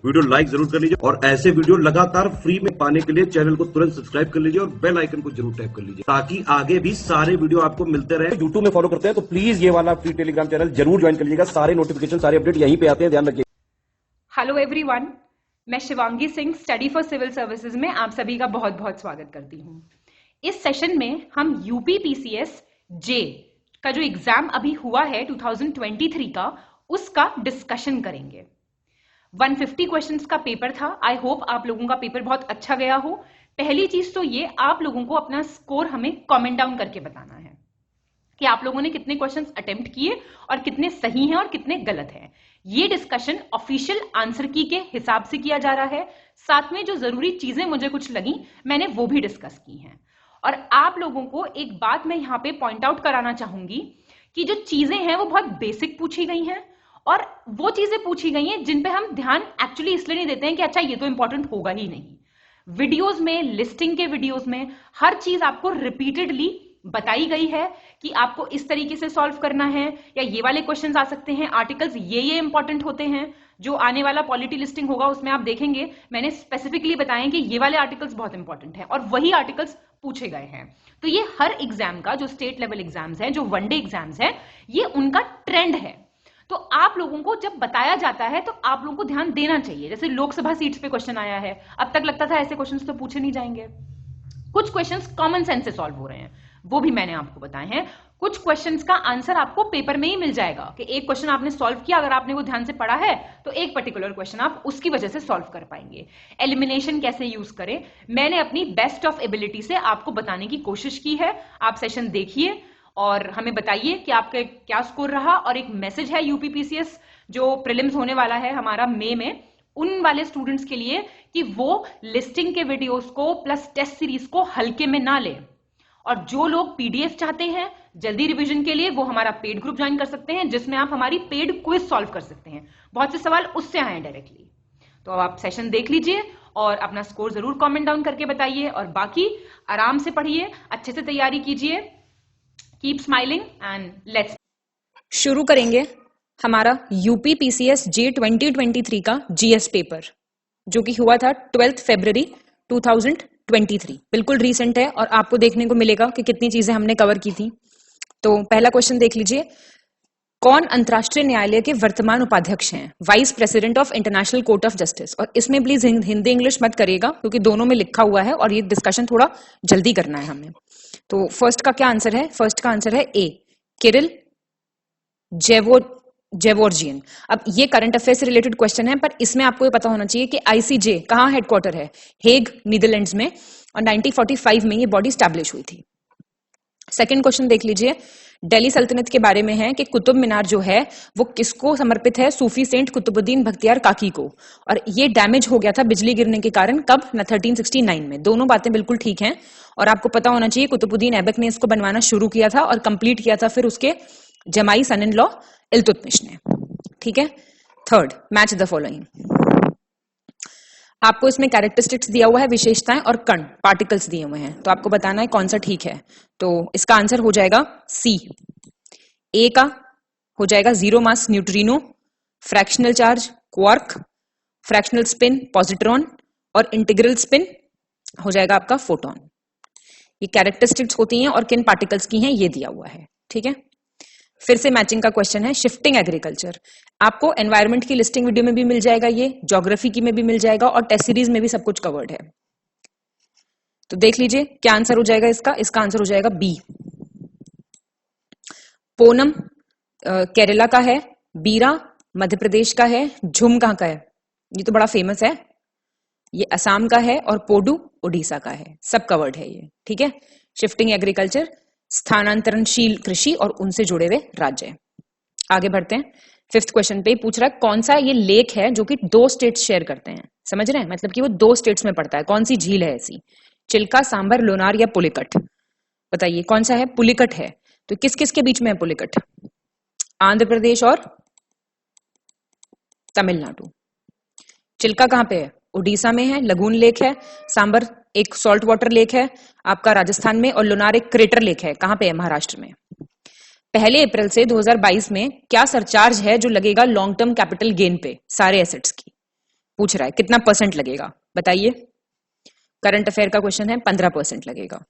Video like जरूर कर लीजिए और ऐसे वीडियो लगातार फ्री में पाने के लिए चैनल को तुरंत सब्सक्राइब कर लीजिए और बेल आइकन को जरूर टैप कर लीजिए ताकि आगे भी सारे वीडियो आपको मिलते रहे। यूट्यूब में फॉलो करते हैं तो प्लीज ये वाला फ्री टेलीग्राम चैनल जरूर ज्वाइन कर लीजिएगा। सारे नोटिफिकेशन, सारे अपडेट यहीं पे आते हैं, ध्यान रखिए। हेलो एवरीवन, मैं Shivangi Singh study for civil services में आप सभी का बहुत बहुत स्वागत करती हूँ। इस सेशन में हम यूपी पीसीएस जे का जो एग्जाम अभी हुआ है 2023 का, उसका डिस्कशन करेंगे। 150 क्वेश्चंस का पेपर था। आई होप आप लोगों का पेपर बहुत अच्छा गया हो। पहली चीज तो ये, आप लोगों को अपना स्कोर हमें कमेंट डाउन करके बताना है कि आप लोगों ने कितने क्वेश्चंस अटेम्प्ट किए और कितने सही हैं और कितने गलत हैं। ये डिस्कशन ऑफिशियल आंसर की के हिसाब से किया जा रहा है। साथ में जो जरूरी चीजें मुझे कुछ लगी, मैंने वो भी डिस्कस की हैं। और आप लोगों को एक बात मैं यहां पे पॉइंट आउट कराना चाहूंगी कि जो चीजें हैं वो बहुत बेसिक पूछी गई हैं और वो चीजें पूछी गई हैं जिन पे हम ध्यान एक्चुअली इसलिए नहीं देते हैं कि अच्छा ये तो इंपॉर्टेंट होगा ही नहीं। वीडियोस में, लिस्टिंग के वीडियोस में हर चीज आपको रिपीटेडली बताई गई है कि आपको इस तरीके से सॉल्व करना है, या ये वाले क्वेश्चंस आ सकते हैं, आर्टिकल्स ये इंपॉर्टेंट होते हैं। जो आने वाला पॉलिटी लिस्टिंग होगा उसमें आप देखेंगे मैंने स्पेसिफिकली बताया कि ये वाले आर्टिकल्स बहुत इंपॉर्टेंट हैं और वही आर्टिकल्स पूछे गए हैं। तो ये हर एग्जाम का, जो स्टेट लेवल एग्जाम्स हैं, जो वनडे एग्जाम्स हैं, ये उनका ट्रेंड है। तो आप लोगों को जब बताया जाता है तो आप लोगों को ध्यान देना चाहिए। जैसे लोकसभा सीट्स पे क्वेश्चन आया है, अब तक लगता था ऐसे क्वेश्चंस तो पूछे नहीं जाएंगे। कुछ क्वेश्चंस कॉमन सेंस से सॉल्व हो रहे हैं, वो भी मैंने आपको बताए हैं। कुछ क्वेश्चंस का आंसर आपको पेपर में ही मिल जाएगा कि एक क्वेश्चन आपने सॉल्व किया, अगर आपने वो ध्यान से पढ़ा है तो एक पर्टिकुलर क्वेश्चन आप उसकी वजह से सॉल्व कर पाएंगे। एलिमिनेशन कैसे यूज करें, मैंने अपनी बेस्ट ऑफ एबिलिटी से आपको बताने की कोशिश की है। आप सेशन देखिए और हमें बताइए कि आपका क्या स्कोर रहा। और एक मैसेज है यूपीपीसीएस जो प्रीलिम्स होने वाला है हमारा मई में, उन वाले स्टूडेंट्स के लिए कि वो लिस्टिंग के वीडियोस को प्लस टेस्ट सीरीज को हल्के में ना ले। और जो लोग पीडीएफ चाहते हैं जल्दी रिवीजन के लिए, वो हमारा पेड ग्रुप ज्वाइन कर सकते हैं जिसमें आप हमारी पेड क्विज सॉल्व कर सकते हैं। बहुत से सवाल उससे आए हैं डायरेक्टली। तो अब आप सेशन देख लीजिए और अपना स्कोर जरूर कमेंट डाउन करके बताइए। और बाकी आराम से पढ़िए, अच्छे से तैयारी कीजिए। कीप स्माइलिंग एंड लेट्स शुरू करेंगे हमारा यूपी पीसीएस जे 2023 का जीएस पेपर, जो कि हुआ था 12 फरवरी 2023। बिल्कुल रीसेंट है और आपको देखने को मिलेगा कि कितनी चीजें हमने कवर की थी। तो पहला क्वेश्चन देख लीजिए, कौन अंतर्राष्ट्रीय न्यायालय के वर्तमान उपाध्यक्ष हैं? Vice president of international court of justice. और इसमें प्लीज हिंदी इंग्लिश मत करिएगा क्योंकि दोनों में लिखा हुआ है और ये डिस्कशन थोड़ा जल्दी करना है हमें। तो फर्स्ट का क्या आंसर है? फर्स्ट का आंसर है ए, किरिल जेवोर्जियन। अब ये करंट अफेयर से रिलेटेड क्वेश्चन है, पर इसमें आपको ये पता होना चाहिए कि आईसीजे कहाँ हेडक्वार्टर है? हेग, नीदरलैंड्स में, और 1945 में ये बॉडी स्टैब्लिश हुई थी। सेकंड क्वेश्चन देख लीजिए, दिल्ली सल्तनत के बारे में है कि कुतुब मीनार जो है वो किसको समर्पित है? सूफी सेंट कुतुबुद्दीन बख्तियार काकी को। और ये डैमेज हो गया था बिजली गिरने के कारण, कब? 1369 में। दोनों बातें बिल्कुल ठीक हैं और आपको पता होना चाहिए कुतुबुद्दीन ऐबक ने इसको बनवाना शुरू किया था और कंप्लीट किया था फिर उसके जमाई सन इन लॉ इल्तुतमिश ने। ठीक है। Third, match the following. आपको इसमें कैरेक्टरिस्टिक्स दिया हुआ है, विशेषताएं और कण, पार्टिकल्स दिए हुए हैं, तो आपको बताना है कौन सा ठीक है। तो इसका आंसर हो जाएगा सी। ए का हो जाएगा zero mass neutrino, fractional charge quark, fractional spin positron, और इंटीग्रल स्पिन हो जाएगा आपका फोटोन। ये कैरेक्टरिस्टिक्स होती हैं और किन पार्टिकल्स की हैं ये दिया हुआ है। ठीक है। फिर से मैचिंग का क्वेश्चन है, शिफ्टिंग एग्रीकल्चर। आपको एनवायरमेंट की लिस्टिंग वीडियो में भी मिल जाएगा, ये ज्योग्राफी की में भी मिल जाएगा और टेस्ट सीरीज में भी सब कुछ कवर्ड है। तो देख लीजिए क्या आंसर हो जाएगा इसका। इसका आंसर हो जाएगा बी। पूनम केरला का है, बीरा मध्य प्रदेश का है, झुम कहाँ का है? ये तो बड़ा फेमस है, ये असम का है, और पोडू उड़ीसा का है। सब कवर्ड है ये। ठीक है। शिफ्टिंग एग्रीकल्चर, स्थानांतरणशील कृषि और उनसे जुड़े हुए राज्य। आगे बढ़ते हैं। फिफ्थ क्वेश्चन पे पूछ रहा है कौन सा ये लेक है जो कि 2 स्टेट्स शेयर करते हैं? समझ रहे हैं, मतलब कि वो 2 स्टेट्स में पड़ता है। कौन सी झील है ऐसी? चिल्का, सांबर, लोनार या पुलिकट? बताइए कौन सा है? पुलिकट है। तो किस किस के बीच में है पुलिकट? आंध्र प्रदेश और तमिलनाडु। चिल्का कहां पे है? उड़ीसा में है, लगून लेक है। सांबर एक सॉल्ट वाटर लेक है आपका राजस्थान में, और लोनार एक क्रेटर लेक है। कहां पे है? महाराष्ट्र में। 1 अप्रैल से 2022 में क्या सरचार्ज है जो लगेगा लॉन्ग टर्म कैपिटल गेन पे सारे एसेट्स की? पूछ रहा है कितना परसेंट लगेगा बताइए। करंट अफेयर का क्वेश्चन है, 15% लगेगा।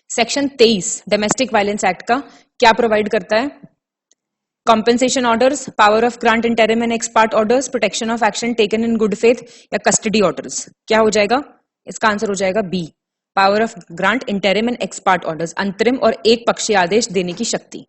सेक्शन 23 डोमेस्टिक वायलेंस एक्ट का क्या प्रोवाइड करता है? Compensation orders, power of grant interim and ex parte orders, protection of action taken in good faith या कस्टडी ऑर्डर्स। क्या हो जाएगा इसका आंसर? हो जाएगा B, power of grant interim and ex parte orders, अंतरिम और एक पक्षीय आदेश देने की शक्ति।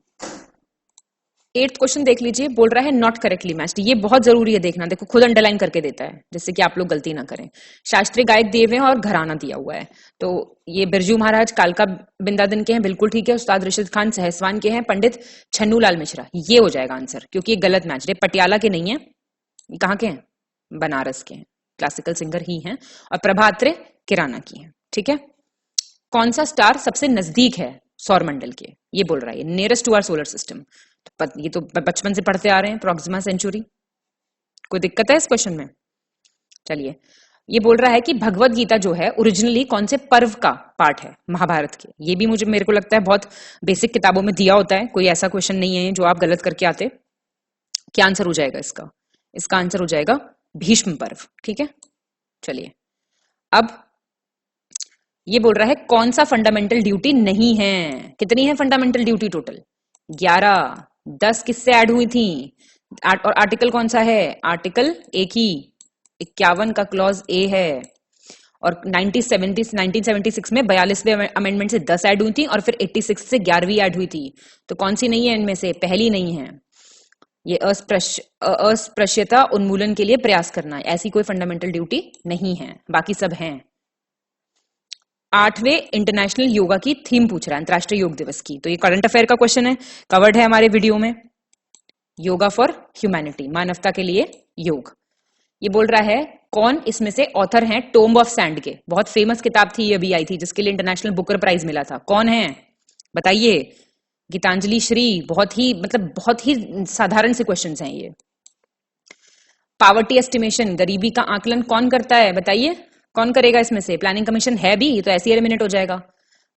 8th क्वेश्चन देख लीजिए, बोल रहा है नॉट करेक्टली मैच्ड। ये बहुत जरूरी है देखना, देखो खुद अंडरलाइन करके देता है जिससे कि आप लोग गलती ना करें। शास्त्रीय गायक दिए हुए हैं और घराना दिया हुआ है, तो ये बिरजू महाराज कालका बिंदादन के हैं, बिल्कुल ठीक है। उस्ताद रशीद खान सहसवान के हैं, पंडित छन्नू लाल मिश्रा, ये हो जाएगा आंसर, क्योंकि ये गलत मैच है। पटियाला के नहीं है, ये कहाँ के हैं? बनारस के हैं, क्लासिकल सिंगर ही हैं। और प्रभात्रे किराना की है, ठीक है। कौन सा स्टार सबसे नजदीक है सौर मंडल के? ये बोल रहा है nearest to our solar system. ये तो बचपन से पढ़ते आ रहे हैं, प्रॉक्सिमा सेंचुरी। कोई दिक्कत है इस क्वेश्चन में? चलिए, ये बोल रहा है कि भगवत गीता जो है ओरिजिनली कौन से पर्व का पार्ट है महाभारत के? ये भी मेरे को लगता है बहुत बेसिक किताबों में दिया होता है, कोई ऐसा क्वेश्चन नहीं है जो आप गलत करके आते। क्या आंसर हो जाएगा इसका? इसका आंसर हो जाएगा भीष्म पर्व, ठीक है। चलिए, अब ये बोल रहा है कौन सा फंडामेंटल ड्यूटी नहीं है? कितनी है फंडामेंटल ड्यूटी टोटल? 11। 10 किससे ऐड हुई थी? और आर्टिकल कौन सा है? आर्टिकल एक ही, 51 का क्लॉज ए है। और 1976 में 42वें अमेंडमेंट से 10 ऐड हुई थी और फिर 86 से 11वीं ऐड हुई थी। तो कौन सी नहीं है इनमें से? पहली नहीं है। ये अस्पृश्यता उन्मूलन के लिए प्रयास करना है, ऐसी कोई फंडामेंटल ड्यूटी नहीं है, बाकी सब हैं। 8वें इंटरनेशनल योगा की थीम पूछ रहा है, अंतरराष्ट्रीय योग दिवस की। तो ये करंट अफेयर का क्वेश्चन है, कवर्ड है हमारे वीडियो में। योगा फॉर ह्यूमैनिटी, मानवता के लिए योग। ये बोल रहा है कौन इसमें से ऑथर हैं टोम्ब ऑफ सैंड के? बहुत फेमस किताब थी, ये अभी आई थी, जिसके लिए इंटरनेशनल बुकर प्राइज मिला था। कौन है बताइए? गीतांजलि श्री। बहुत ही साधारण से क्वेश्चन हैं ये। पावर्टी एस्टिमेशन, गरीबी का आकलन कौन करता है बताइए? कौन करेगा इसमें से? प्लानिंग कमीशन है भी, ये तो ऐसे ही एलिमिनेट हो जाएगा।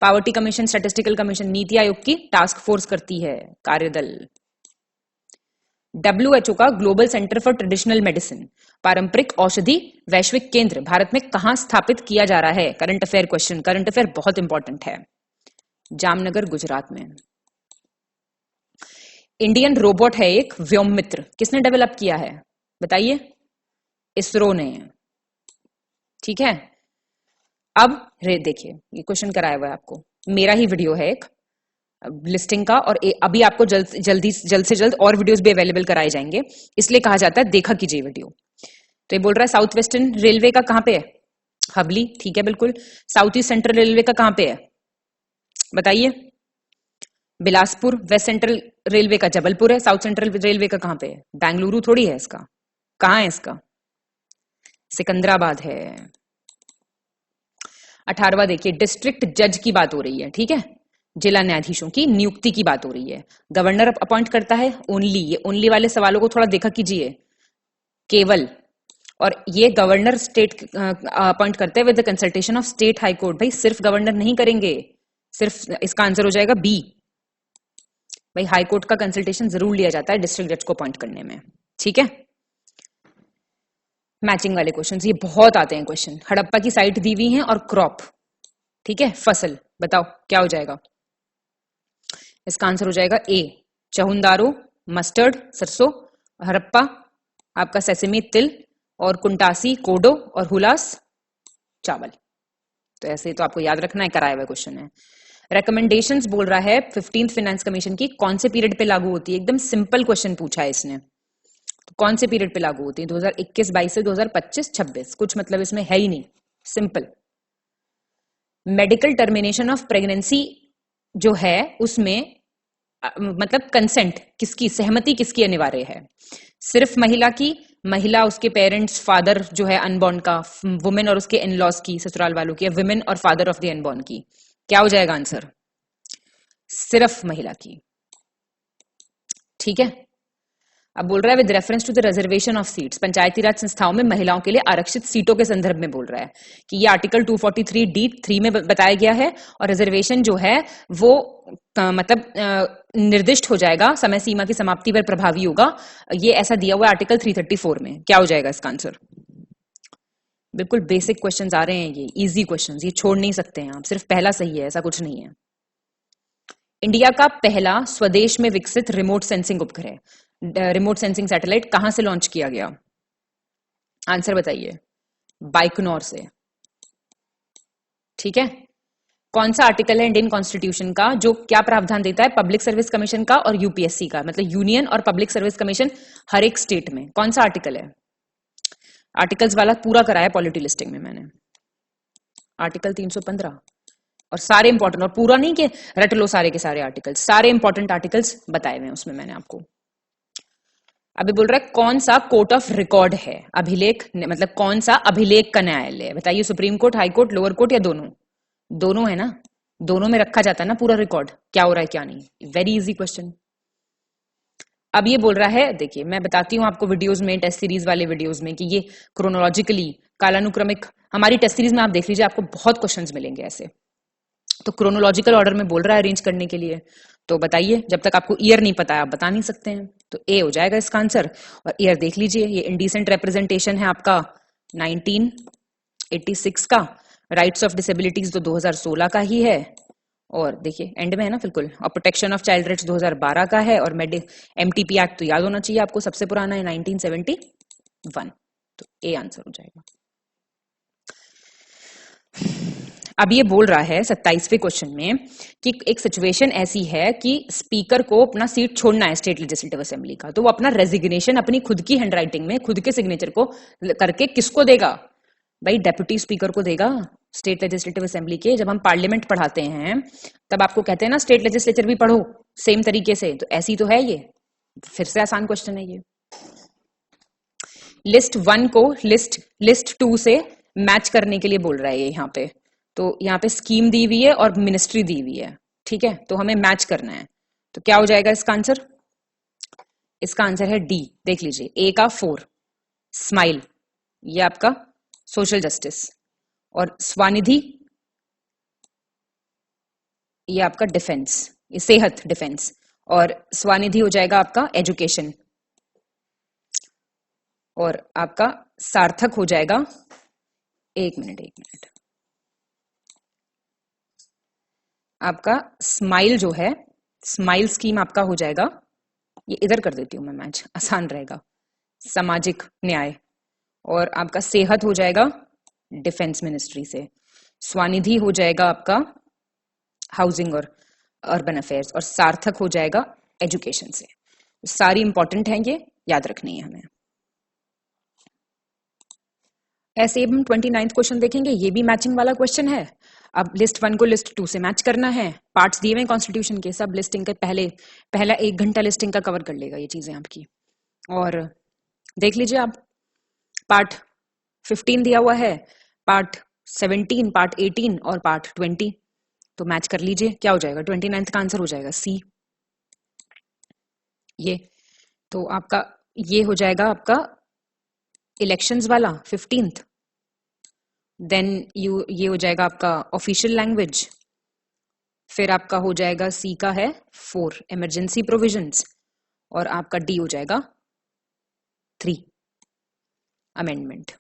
Poverty commission, statistical commission NITI Aayog की टास्क फोर्स करती है, कार्यदल। WHO का global centre for traditional medicine, पारंपरिक औषधि वैश्विक केंद्र भारत में कहां स्थापित किया जा रहा है? Current affair question, current affair बहुत इंपॉर्टेंट है। जामनगर, गुजरात में। इंडियन रोबोट है एक व्योममित्र, किसने डेवलप किया है बताइए? इसरो ने, ठीक है। अब देखिए, ये क्वेश्चन कराया हुआ है आपको, मेरा ही वीडियो है एक लिस्टिंग का, और अभी आपको जल्द से जल्द और वीडियोस भी अवेलेबल कराए जाएंगे, इसलिए कहा जाता है देखा कीजिए वीडियो। तो ये बोल रहा है साउथ वेस्टर्न रेलवे का कहां पे है? हबली, ठीक है बिल्कुल। साउथ ईस्ट सेंट्रल रेलवे का कहां पे है बताइए? बिलासपुर। वेस्ट सेंट्रल रेलवे का जबलपुर है। साउथ सेंट्रल रेलवे का कहां पे है? बेंगलुरु थोड़ी है इसका, कहां है इसका? सिकंदराबाद है। 18वां देखिए, डिस्ट्रिक्ट जज की बात हो रही है, ठीक है। जिला न्यायाधीशों की नियुक्ति की बात हो रही है। गवर्नर अपॉइंट करता है ओनली, ये ओनली वाले सवालों को थोड़ा देखा कीजिए, केवल। और ये गवर्नर स्टेट अपॉइंट करते हैं with the consultation of state high court. भाई सिर्फ गवर्नर नहीं करेंगे, सिर्फ इसका आंसर हो जाएगा बी। भाई हाई कोर्ट का कंसल्टेशन जरूर लिया जाता है डिस्ट्रिक्ट जज को अपॉइंट करने में, ठीक है। मैचिंग वाले क्वेश्चंस ये बहुत आते हैं क्वेश्चन। हड़प्पा की साइट दी हुई है और क्रॉप, ठीक है, फसल, बताओ क्या हो जाएगा? इसका आंसर हो जाएगा ए, चहुंदारो मस्टर्ड सरसों, हड़प्पा आपका सेसमी तिल, और कुंटासी कोडो, और हुलास चावल। तो ऐसे तो आपको याद रखना है, कराया हुआ क्वेश्चन है। रिकमेंडेशंस बोल रहा है 15th फाइनेंस कमीशन की कौन से पीरियड पे लागू होती है? एकदम सिंपल क्वेश्चन पूछा है इसने। तो कौन से पीरियड पे लागू होती है? 2021-22 से 2025-26, कुछ मतलब इसमें है ही नहीं, simple. Medical termination of pregnancy जो है उसमें मतलब कंसेंट किसकी, सहमति किसकी अनिवार्य है? सिर्फ महिला की, महिला, उसके पेरेंट्स, फादर जो है अनबॉर्न का, वुमेन और उसके इन लॉज की, ससुराल वालों की, विमेन और फादर ऑफ द अनबॉर्न की। क्या हो जाएगा आंसर? सिर्फ महिला की, ठीक है। अब बोल रहा है with reference to the reservation of seats, Panchayati Raj संस्थाओं में महिलाओं के लिए आरक्षित सीटों के संदर्भ में बोल रहा है कि ये आर्टिकल 243D(3) में बताया गया है और रिजर्वेशन जो है वो निर्दिष्ट हो जाएगा, समय सीमा की समाप्ति पर प्रभावी होगा। ये ऐसा दिया हुआ है आर्टिकल 334 में। क्या हो जाएगा इसका आंसर? बिल्कुल बेसिक क्वेश्चंस आ रहे हैं, ये इजी क्वेश्चंस, ये छोड़ नहीं सकते हैं आप, सिर्फ पहला सही है ऐसा कुछ नहीं है। इंडिया का पहला स्वदेश में विकसित रिमोट सेंसिंग उपग्रह, रिमोट सेंसिंग सैटेलाइट कहां से लॉन्च किया गया? आंसर बताइए। बाइकनौर से। ठीक है। कौन सा आर्टिकल है इंडियन कॉन्स्टिट्यूशन का जो क्या प्रावधान देता है पब्लिक सर्विस कमीशन का और यूपीएससी का, मतलब यूनियन और पब्लिक सर्विस कमीशन हर एक स्टेट में? कौन सा आर्टिकल है? आर्टिकल्स वाला पूरा कराया पॉलिटी लिस्टिंग में मैंने, आर्टिकल 315, और सारे इंपॉर्टेंट, और पूरा नहीं कि रट लो सारे के सारे आर्टिकल्स, सारे इंपॉर्टेंट आर्टिकल्स बताए हुए हैं उसमें मैंने आपको। अभी बोल रहा है कौन सा कोर्ट ऑफ रिकॉर्ड है? अभिलेख, मतलब कौन सा अभिलेख का न्यायालय है? बताइए, supreme court, high court, lower court या दोनों? दोनों है ना, दोनों में रखा जाता है ना पूरा रिकॉर्ड, क्या हो रहा है क्या नहीं। Very easy question. अब ये बोल रहा है, देखिए मैं बताती हूँ आपको वीडियोस में, टेस्ट सीरीज वाले वीडियोस में, कि ये क्रोनोलॉजिकली, कालानुक्रमिक, हमारी टेस्ट सीरीज में आप देख लीजिए, आपको बहुत क्वेश्चंस मिलेंगे ऐसे। तो क्रोनोलॉजिकल ऑर्डर में बोल रहा है अरेंज करने के लिए, तो बताइए, जब तक आपको ईयर नहीं पता है आप बता नहीं सकते हैं, तो ए हो जाएगा इसका आंसर। और ईयर देख लीजिए, ये इंडिसेंट रिप्रेजेंटेशन है आपका 1986 का, राइट्स ऑफ डिसेबिलिटीज तो 2016 का ही है, और देखिए एंड में है ना बिल्कुल, और प्रोटेक्शन ऑफ चाइल्ड राइट्स 2012 का है, और एमटीपी एक्ट तो याद होना चाहिए आपको, सबसे पुराना है 1971, तो ए आंसर हो जाएगा। अब ये बोल रहा है 27वें क्वेश्चन में कि एक सिचुएशन ऐसी है कि स्पीकर को अपना सीट छोड़ना है स्टेट लेजिस्लेटिव असेंबली का, तो वो अपना रेजिग्नेशन अपनी खुद की हैंडराइटिंग में खुद के सिग्नेचर को करके किसको देगा? भाई डेप्यूटी स्पीकर को देगा स्टेट लेजिस्लेटिव असेंबली के। जब हम पार्लियामेंट पढ़ाते हैं तब आपको कहते हैं ना स्टेट लेजिस्लेचर भी पढ़ो सेम तरीके से, तो ऐसी तो है ये, फिर से आसान क्वेश्चन है ये। लिस्ट 1 को लिस्ट 2 से मैच करने के लिए बोल रहा है ये यहाँ पे, तो यहाँ पे स्कीम दी हुई है और मिनिस्ट्री दी हुई है, ठीक है, तो हमें मैच करना है, तो क्या हो जाएगा इसका आंसर? इसका आंसर है डी, देख लीजिए, ए का 4 स्माइल, ये आपका सोशल जस्टिस, और स्वानिधि ये आपका डिफेंस, ये सेहत डिफेंस, और स्वानिधि हो जाएगा आपका एजुकेशन, और आपका सार्थक हो जाएगा, एक मिनट, आपका स्माइल जो है, स्माइल स्कीम आपका हो जाएगा, ये इधर कर देती हूं मैं मैच, आसान रहेगा, सामाजिक न्याय, और आपका सेहत हो जाएगा डिफेंस मिनिस्ट्री से, स्वानिधि हो जाएगा आपका हाउसिंग और अर्बन अफेयर्स, और सार्थक हो जाएगा एजुकेशन से। सारी इंपॉर्टेंट हैं, ये याद रखनी है हमें। ऐसे ही हम 29th क्वेश्चन देखेंगे, ये भी मैचिंग वाला क्वेश्चन है। अब लिस्ट 1 को लिस्ट 2 से मैच करना है, पार्ट्स दिए हुए कॉन्स्टिट्यूशन के, सब लिस्टिंग के पहला 1 घंटा लिस्टिंग का कवर कर लेगा ये चीजें आपकी। और देख लीजिए आप, पार्ट 15 दिया हुआ है, पार्ट 17, पार्ट 18 और पार्ट 20, तो मैच कर लीजिए, क्या हो जाएगा? 29th का आंसर हो जाएगा सी। ये तो आपका ये हो जाएगा आपका इलेक्शंस वाला 15th, देन ये हो जाएगा आपका ऑफिशियल लैंग्वेज, फिर आपका हो जाएगा सी का है 4 इमरजेंसी प्रोविजंस, और आपका डी हो जाएगा 3 अमेंडमेंट।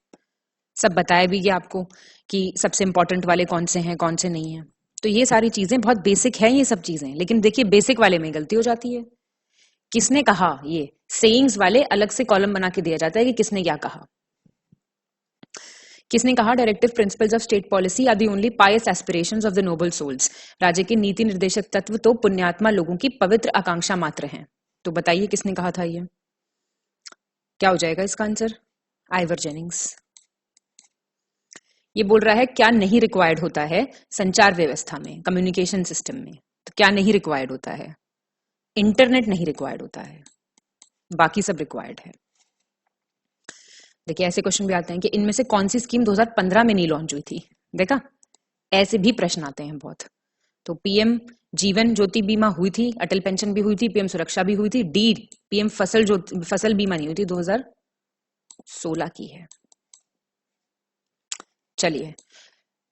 सब बताया भी गया आपको कि सबसे इंपॉर्टेंट वाले कौन से हैं कौन से नहीं हैं, तो ये सारी चीजें बहुत बेसिक हैं ये सब चीजें, लेकिन देखिए बेसिक वाले में गलती हो जाती है। किसने कहा? ये सेइंग्स वाले अलग से कॉलम बना के दिया जाता है कि किसने क्या कहा। किसने कहा directive principles of state policy are the only pious aspirations of the noble souls, राज्य के नीति निर्देशक तत्व तो पुण्यात्मा लोगों की पवित्र आकांक्षा मात्र हैं। तो बताइए किसने कहा था ये? क्या हो जाएगा इसका आंसर? Ivor Jennings. ये बोल रहा है क्या नहीं रिक्वायर्ड होता है संचार व्यवस्था में, कम्युनिकेशन सिस्टम में, तो क्या नहीं रिक्वायर्ड होता है? इंटरनेट नहीं रिक्वायर्ड होता है, बाकी सब रिक्वायर्ड है। देखिए ऐसे क्वेश्चन भी आते हैं कि इनमें से कौन सी स्कीम 2015 में नहीं लॉन्च हुई थी, देखा, ऐसे भी प्रश्न आते हैं बहुत। तो पीएम जीवन ज्योति बीमा हुई थी, अटल पेंशन भी हुई थी, पीएम सुरक्षा भी हुई थी। डी पीएम फसल बीमा नहीं हुई थी, 2016 की है। चलिए,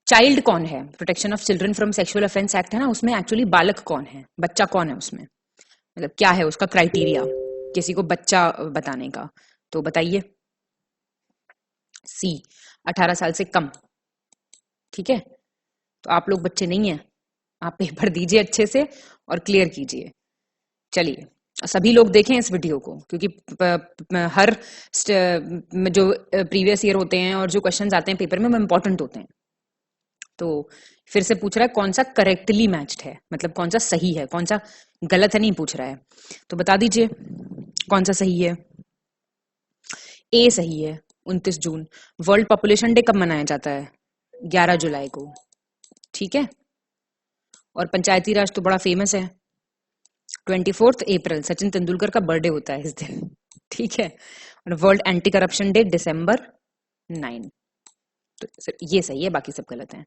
चाइल्ड कौन है? Protection of children from sexual offence act है ना, उसमें एक्चुअली बालक कौन है, बच्चा कौन है उसमें, मतलब क्या है उसका क्राइटेरिया किसी को बच्चा बताने का? तो बताइए। सी 18 साल से कम। ठीक है, तो आप लोग बच्चे नहीं हैं, आप पेपर दीजिए अच्छे से और क्लियर कीजिए। चलिए, सभी लोग देखें इस वीडियो को, क्योंकि हर जो प्रीवियस ईयर होते हैं और जो क्वेश्चंस आते हैं पेपर में वो इंपॉर्टेंट होते हैं। तो फिर से पूछ रहा है कौन सा करेक्टली मैच्ड है, मतलब कौन सा सही है, कौन सा गलत है नहीं पूछ रहा है। तो बता दीजिए कौन सा सही है। ए सही है, 29 जून। वर्ल्ड पॉपुलेशन डे कब मनाया जाता है? 11 जुलाई को। ठीक है, और पंचायती राज तो बड़ा फेमस है, 24 अप्रैल सचिन तेंदुलकर का बर्थडे होता है इस दिन। ठीक है, और world anti corruption day December 9। तो ये सही है, बाकी सब गलत है।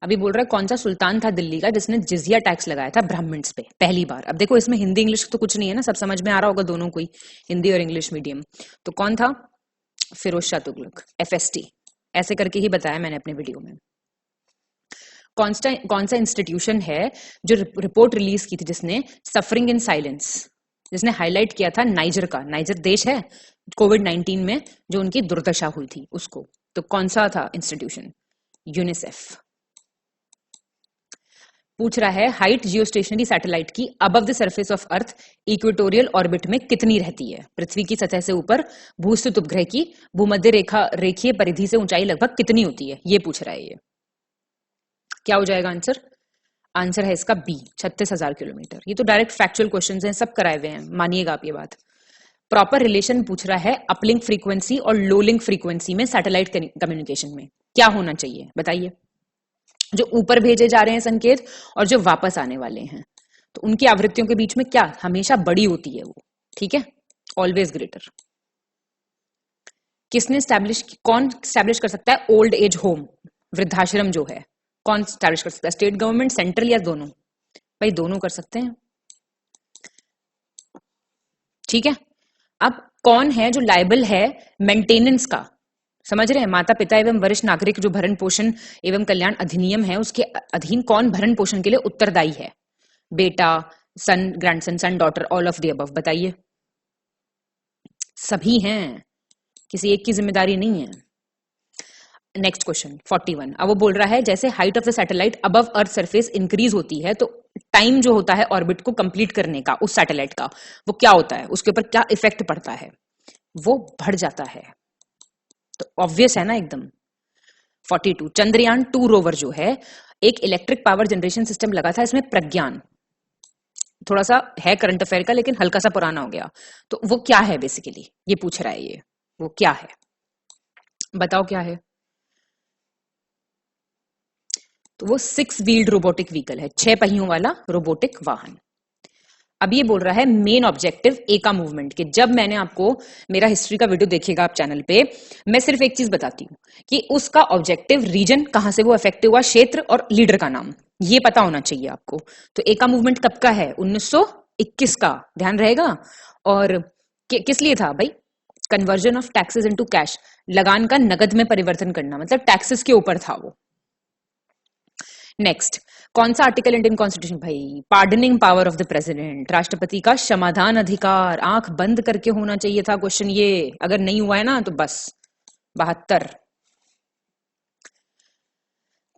अभी बोल रहा है कौन सा सुल्तान था दिल्ली का जिसने जिजिया टैक्स लगाया था ब्राह्मण्स पे पहली बार? अब देखो इसमें हिंदी इंग्लिश तो कुछ नहीं है ना, सब समझ में आ रहा होगा दोनों को ही, हिंदी और इंग्लिश मीडियम। तो कौन था? फिरोज शाह तुगलक, FST ऐसे करके ही बताया मैंने अपने वीडियो में। कौन सा इंस्टीट्यूशन है जो रिपोर्ट रिलीज की थी जिसने सफरिंग इन साइलेंस, जिसने हाईलाइट किया था नाइजर का, नाइजर देश है कोविड-19 में जो उनकी दुर्दशा हुई थी उसको, तो कौन सा था इंस्टीट्यूशन? यूनिसेफ। पूछ रहा है हाइट जियोस्टेशनरी सैटेलाइट की above the surface of earth equatorial orbit में कितनी रहती है? पृथ्वी की सतह से ऊपर भूस्थित उपग्रह की भूमध्य रेखीय परिधि से ऊंचाई लगभग कितनी होती है, ये पूछ रहा है। ये क्या हो जाएगा आंसर? आंसर है इसका बी, 36,000 किलोमीटर। ये तो डायरेक्ट फैक्चुअल क्वेश्चंस हैं, सब कराए हुए हैं, मानिएगा आप ये बात। प्रॉपर रिलेशन पूछ रहा है अपलिंक फ्रीक्वेंसी और लो लिंक फ्रीक्वेंसी में सैटेलाइट कम्युनिकेशन में क्या होना चाहिए, बताइए। जो ऊपर भेजे जा रहे हैं संकेत और जो वापस आने वाले हैं, तो उनकी आवृत्तियों के बीच में क्या हमेशा बड़ी होती है वो, ठीक है, ऑलवेज ग्रेटर। कौन स्टैब्लिश कर सकता है ओल्ड एज होम, वृद्धाश्रम जो है, कौन स्टैब्लिश कर सकता है? स्टेट गवर्नमेंट, सेंट्रल या दोनों? भाई दोनों कर सकते हैं। ठीक है, अब कौन है जो लायबल है मेंटेनेंस का? समझ रहे हैं, माता पिता एवं वरिष्ठ नागरिक जो भरण पोषण एवं कल्याण अधिनियम है उसके अधीन कौन भरण पोषण के लिए उत्तरदायी है? बेटा, son, grandson, son, daughter, all of the above, बताइए। सभी हैं, किसी एक की जिम्मेदारी नहीं है। Next question 41। अब वो बोल रहा है जैसे height of the satellite above earth surface increase होती है तो टाइम जो होता है ऑर्बिट को कंप्लीट करने का उस सैटेलाइट का, वो क्या होता है, उसके ऊपर क्या इफेक्ट पड़ता है? वो बढ़ जाता है। तो ऑब्वियस है ना एकदम। 42। चंद्रयान 2 रोवर जो है एक इलेक्ट्रिक पावर जनरेशन सिस्टम लगा था इसमें प्रज्ञान, थोड़ा सा है करंट अफेयर का लेकिन हल्का सा पुराना हो गया। तो वो क्या है बेसिकली, ये पूछ रहा है ये, वो क्या है बताओ क्या है? तो वो 6 व्हील्ड रोबोटिक व्हीकल है, 6 पहियों वाला रोबोटिक वाहन। अब ये बोल रहा है मेन ऑब्जेक्टिव एका मूवमेंट के। जब मैंने आपको, मेरा हिस्ट्री का वीडियो देखिएगा आप चैनल पे, मैं सिर्फ एक चीज बताती हूँ कि उसका ऑब्जेक्टिव, रीजन कहां से वो इफेक्टिव हुआ, क्षेत्र और लीडर का नाम, ये पता होना चाहिए आपको। तो एका मूवमेंट कब का है? 1921 का, ध्यान रहेगा। और किस लिए था भाई? Conversion of taxes into cash, लगान का नगद में परिवर्तन करना, मतलब टैक्सेस के ऊपर था वो। नेक्स्ट, कौन सा आर्टिकल इंडियन कॉन्स्टिट्यूशन? भाई pardoning power of the president, राष्ट्रपति का क्षमादान अधिकार। आंख बंद करके होना चाहिए था क्वेश्चन ये, अगर नहीं हुआ है ना तो बस 72।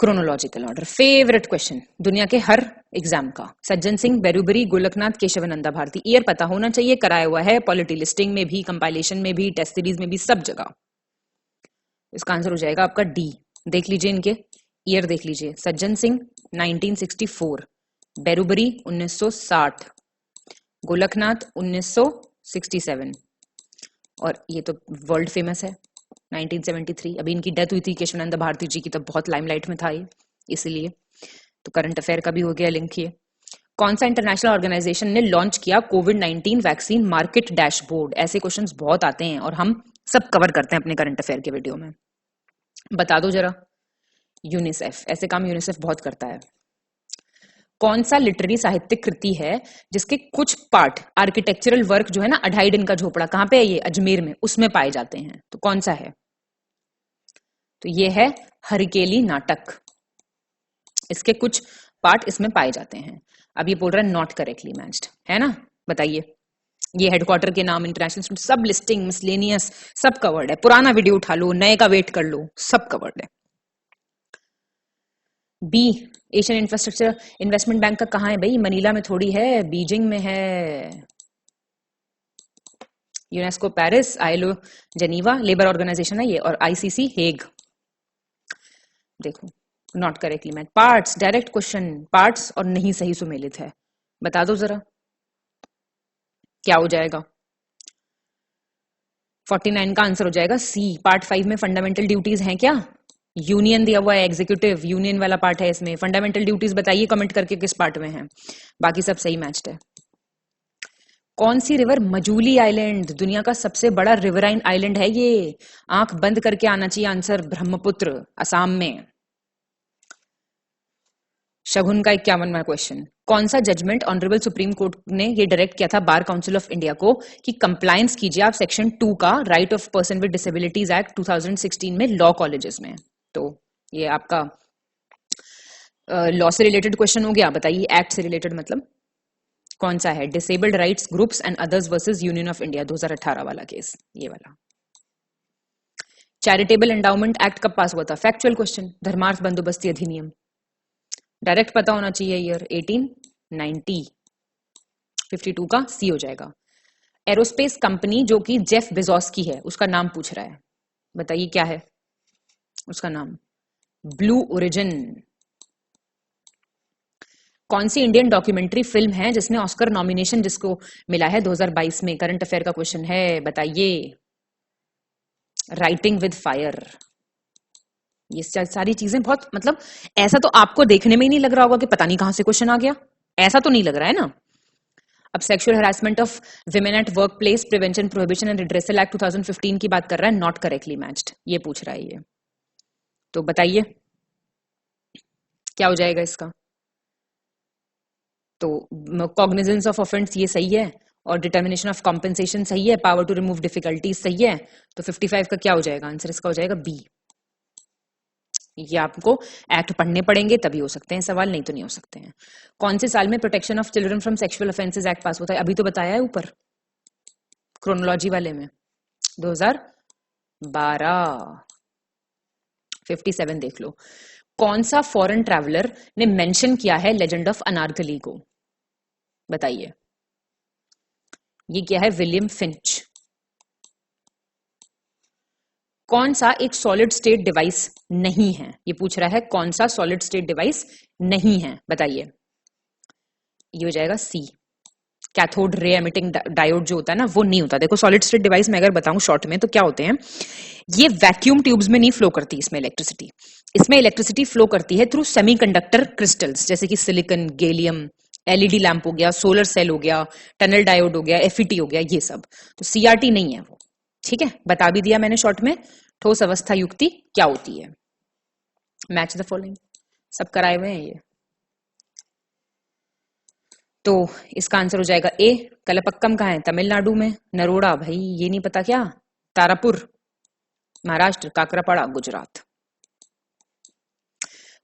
क्रोनोलॉजिकल ऑर्डर, फेवरेट क्वेश्चन दुनिया के हर एग्जाम का। सज्जन सिंह, बेरूबरी, गोलकनाथ, केशवानंदा भारती, ईयर पता होना चाहिए, कराया हुआ है पॉलिटी लिस्टिंग में भी, कंपाइलेशन में भी, टेस्ट सीरीज में भी, सब जगह। इसका आंसर हो जाएगा आपका डी। देख लीजिए इनके ईयर, देख लीजिए। सज्जन सिंह 1964, बेरूबरी 1960, गोलकनाथ 1967, और ये तो वर्ल्ड फेमस है 1973। अभी इनकी डेथ हुई थी केशवानंद भारती जी की, तब बहुत लाइमलाइट में था ये, इसलिए। तो करंट अफेयर का भी हो गया लिंक ये। कौन सा इंटरनेशनल ऑर्गेनाइजेशन ने लॉन्च किया कोविड-19 वैक्सीन मार्केट डैशबोर्ड? ऐसे क्वेश्चंस बहुत आते हैं और हम सब कवर करते हैं अपने करंट अफेयर के वीडियो में, बता दो जरा। यूनिसेफ, ऐसे काम यूनिसेफ बहुत करता है। कौन सा लिटरेरी साहित्यिक कृति है जिसके कुछ पार्ट आर्किटेक्चरल वर्क जो है ना, 2.5 दिन का झोपड़ा, कहां पे है ये, अजमेर में, उसमें पाए जाते हैं, तो कौन सा है? तो ये है हरिकेली नाटक, इसके कुछ पार्ट इसमें पाए जाते हैं। अब ये बोल रहा है नॉट करेक्टली मैच्ड, है ना, बताइए। ये हेडक्वार्टर के नाम, इंटरनेशनल, सब लिस्टिंग, मिसलेनियस, सब कवर्ड है। पुराना वीडियो उठा लो, नए का वेट कर लो, सब कवर्ड है। B, Asian infrastructure investment bank का कहां है भाई? मनीला में थोड़ी है, बीजिंग में है। UNESCO Paris, ILO Geneva, labour organisation है ये, और आईसीसी हेग। देखो not correctly match, parts, direct question, parts और नहीं सही सुमेलित है, बता दो जरा क्या हो जाएगा। 49 का आंसर हो जाएगा सी। पार्ट 5 में फंडामेंटल ड्यूटीज हैं क्या? यूनियन दिया हुआ है, एग्जीक्यूटिव यूनियन वाला पार्ट है इसमें। फंडामेंटल ड्यूटीज बताइए कमेंट करके किस पार्ट में है, बाकी सब सही मैच्ड है। कौन सी रिवर? मजूली आइलैंड, दुनिया का सबसे बड़ा रिवराइन आइलैंड है ये। आंख बंद करके आना चाहिए आंसर, ब्रह्मपुत्र, असम में। शगुन का 51वां क्वेश्चन, कौन सा जजमेंट ऑनरेबल सुप्रीम कोर्ट ने ये डायरेक्ट किया था बार काउंसिल ऑफ इंडिया को कि कंप्लायंस कीजिए आप सेक्शन 2 का, right of person with disabilities act 2016 में लॉ कॉलेजेस में। तो ये आपका लॉ से रिलेटेड क्वेश्चन हो गया। बताइए एक्ट से रिलेटेड मतलब कौन सा है? Disabled rights groups and others versus union of India, 2018 वाला केस, ये वाला। चैरिटेबल एंडाउमेंट एक्ट कब पास हुआ था? फैक्चुअल क्वेश्चन, धर्मार्थ बंदोबस्ती अधिनियम, डायरेक्ट पता होना चाहिए ईयर, 1890। 52 का सी हो जाएगा। एरोस्पेस कंपनी जो कि जेफ बेजोस की है, उसका नाम पूछ रहा है, बताइए क्या है उसका नाम? Blue origin. कौन सी इंडियन डॉक्यूमेंट्री फिल्म है जिसने ऑस्कर नॉमिनेशन जिसको मिला है 2022 में? करंट अफेयर का क्वेश्चन है, बताइए। Writing with fire. ये सारी चीजें बहुत, मतलब ऐसा तो आपको देखने में ही नहीं लग रहा होगा कि पता नहीं कहां से क्वेश्चन आ गया, ऐसा तो नहीं लग रहा है ना। अब sexual harassment of women at work place, prevention, prohibition and redressal act 2015 की बात कर रहा है, नॉट करेक्टली मैच्ड, ये पूछ रहा है ये। तो बताइए क्या हो जाएगा इसका? तो कॉग्निजेंस ऑफ ऑफेंस ये सही है, और डिटर्मिनेशन ऑफ कॉम्पेंसेशन सही है, पावर टू रिमूव डिफिकल्टीज सही है। तो 55 का क्या हो जाएगा आंसर? इसका हो जाएगा बी। ये आपको एक्ट पढ़ने पड़ेंगे तभी हो सकते हैं सवाल, नहीं तो नहीं हो सकते हैं। कौन से साल में protection of children from sexual offences act पास होता है? अभी तो बताया है ऊपर क्रोनोलॉजी वाले में, 2012। 57 देख लो। कौन सा फॉरेन ट्रैवलर ने मेंशन किया है लेजेंड ऑफ अनारकली को? बताइए। ये क्या है? William Finch. कौन सा एक सॉलिड स्टेट डिवाइस नहीं है? ये पूछ रहा है कौन सा सॉलिड स्टेट डिवाइस नहीं है, बताइए। ये हो जाएगा सी। कैथोड रे एमिटिंग डायोड जो होता है ना, वो नहीं होता। देखो सॉलिड स्टेट डिवाइस में अगर बताऊं शॉर्ट में तो क्या होते हैं, ये वैक्यूम ट्यूब्स में नहीं फ्लो करती इसमें इलेक्ट्रिसिटी। इसमें इलेक्ट्रिसिटी फ्लो करती है थ्रू सेमीकंडक्टर क्रिस्टल्स, जैसे कि सिलिकॉन, गैलियम, एलईडी लैंप हो गया, सोलर सेल हो गया, टनल डायोड हो गया, एफईटी हो गया, ये सब। तो सीआरटी नहीं है वो, ठीक है, बता भी दिया मैंने शॉर्ट में। ठोस अवस्था युक्ति क्या होती है? मैच द फॉलोइंग, सब कराए हुए हैं ये। तो इसका आंसर हो जाएगा ए। कलपक्कम कहाँ है? तमिलनाडु में। नरोड़ा, भाई ये नहीं पता क्या? तारापुर महाराष्ट्र। काकरापाड़ा गुजरात।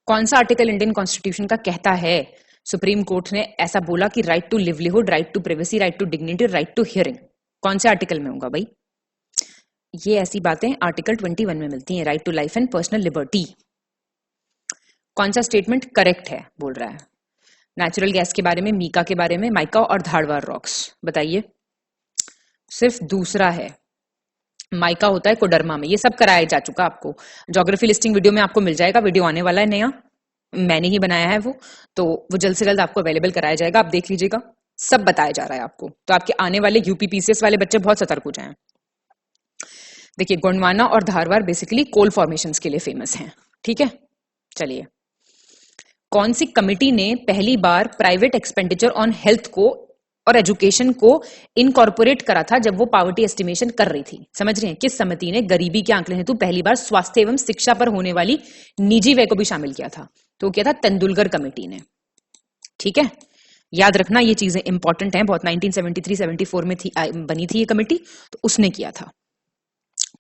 कौन सा आर्टिकल इंडियन कॉन्स्टिट्यूशन का कहता है सुप्रीम कोर्ट ने ऐसा बोला कि right to livelihood, right to privacy, right to dignity, right to hearing? कौन से आर्टिकल में होगा भाई? ये ऐसी बातें आर्टिकल 21 में मिलती हैं, right to life and personal liberty. कौन सा स्टेटमेंट करेक्ट है बोल रहा है? नेचुरल गैस के बारे में, मीका के बारे में, माइका और धारवाड़ रॉक्स, बताइए। सिर्फ दूसरा है, माइका होता है कोडरमा में। ये सब कराया जा चुका आपको, ज्योग्राफी लिस्टिंग वीडियो में आपको मिल जाएगा, वीडियो आने वाला है नया, मैंने ही बनाया है वो, तो वो जल्द से जल्द आपको अवेलेबल कराया जाएगा, आप देख लीजिएगा, सब बताया जा रहा है आपको। तो आपके आने वाले यूपीपीसीएस वाले बच्चे बहुत सतर्क हो जाएं। देखिए गोंडवाना और धारवाड़ बेसिकली कोल फॉर्मेशंस के लिए फेमस हैं, ठीक है। चलिए, कौन सी कमिटी ने पहली बार प्राइवेट एक्सपेंडिचर ऑन हेल्थ को और एजुकेशन को इनकॉर्पोरेट करा था जब वो पॉवर्टी एस्टिमेशन कर रही थी? समझ रहे हैं? किस समिति ने गरीबी के आंकलन हेतु पहली बार स्वास्थ्य एवं शिक्षा पर होने वाली निजी व्यय को भी शामिल किया था? तो किया था तेंदुलकर कमेटी ने। ठीक है, याद रखना ये चीजें इंपॉर्टेंट हैं बहुत। 1973-74 में थी, बनी थी ये कमेटी, तो उसने किया था।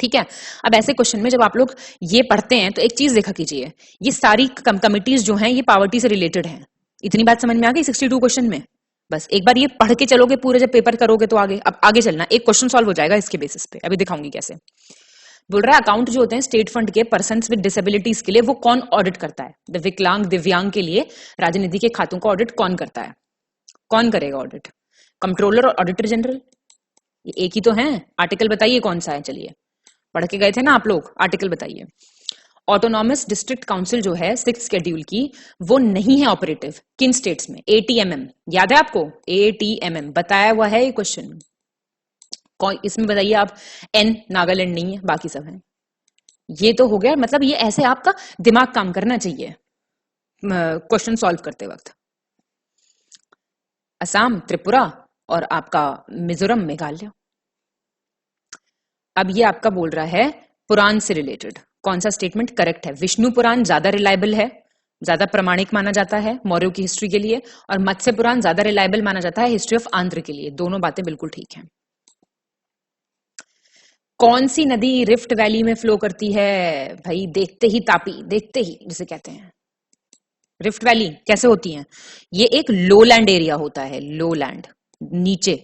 ठीक है, अब ऐसे क्वेश्चन में जब आप लोग ये पढ़ते हैं तो एक चीज देखा कीजिए, ये सारी कमिटीज जो हैं ये पावर्टी से रिलेटेड हैं। इतनी बात समझ में आ गई 62 क्वेश्चन में? बस एक बार ये पढ़ के चलोगे पूरे, जब पेपर करोगे तो आगे, अब आगे चलना, एक क्वेश्चन सॉल्व हो जाएगा इसके बेसिस पे, अभी दिखाऊंगी कैसे। बोल रहा है अकाउंट जो होते हैं स्टेट फंड के पर्सन्स विद डिसेबिलिटीज के लिए, वो कौन ऑडिट करता है? विकलांग दिव्यांग के लिए राजनीति के खातों का ऑडिट कौन करता है? कौन करेगा ऑडिट? कंट्रोलर और ऑडिटर जनरल, ये एक ही तो है। आर्टिकल बताइए कौन सा है, चलिए पढ़ के गए थे ना आप लोग, आर्टिकल बताइए। ऑटोनॉमस डिस्ट्रिक्ट काउंसिल जो है 6th शेड्यूल की, वो नहीं है ऑपरेटिव किन स्टेट्स में? ATMM, याद है आपको? ATMM बताया हुआ है ये क्वेश्चन। कौन इसमें बताइए आप? नागालैंड नहीं है, बाकी सब है। ये तो हो गया, मतलब ये ऐसे आपका दिमाग काम करना चाहिए क्वेश्चन सॉल्व करते वक्त। असम, त्रिपुरा और आपका मिजोरम, मेघालय। अब ये आपका बोल रहा है पुराण से रिलेटेड कौन सा स्टेटमेंट करेक्ट है? विष्णु पुराण ज्यादा रिलायबल है, ज्यादा प्रमाणिक माना जाता है मौर्यों की हिस्ट्री के लिए, और मत्स्य पुराण ज्यादा रिलायबल माना जाता है हिस्ट्री ऑफ आंध्र के लिए। दोनों बातें बिल्कुल ठीक हैं। कौन सी नदी रिफ्ट वैली में फ्लो करती है? भाई देखते ही तापी, देखते ही जिसे कहते हैं। रिफ्ट वैली कैसे होती है? ये एक लोलैंड एरिया होता है, लोलैंड, नीचे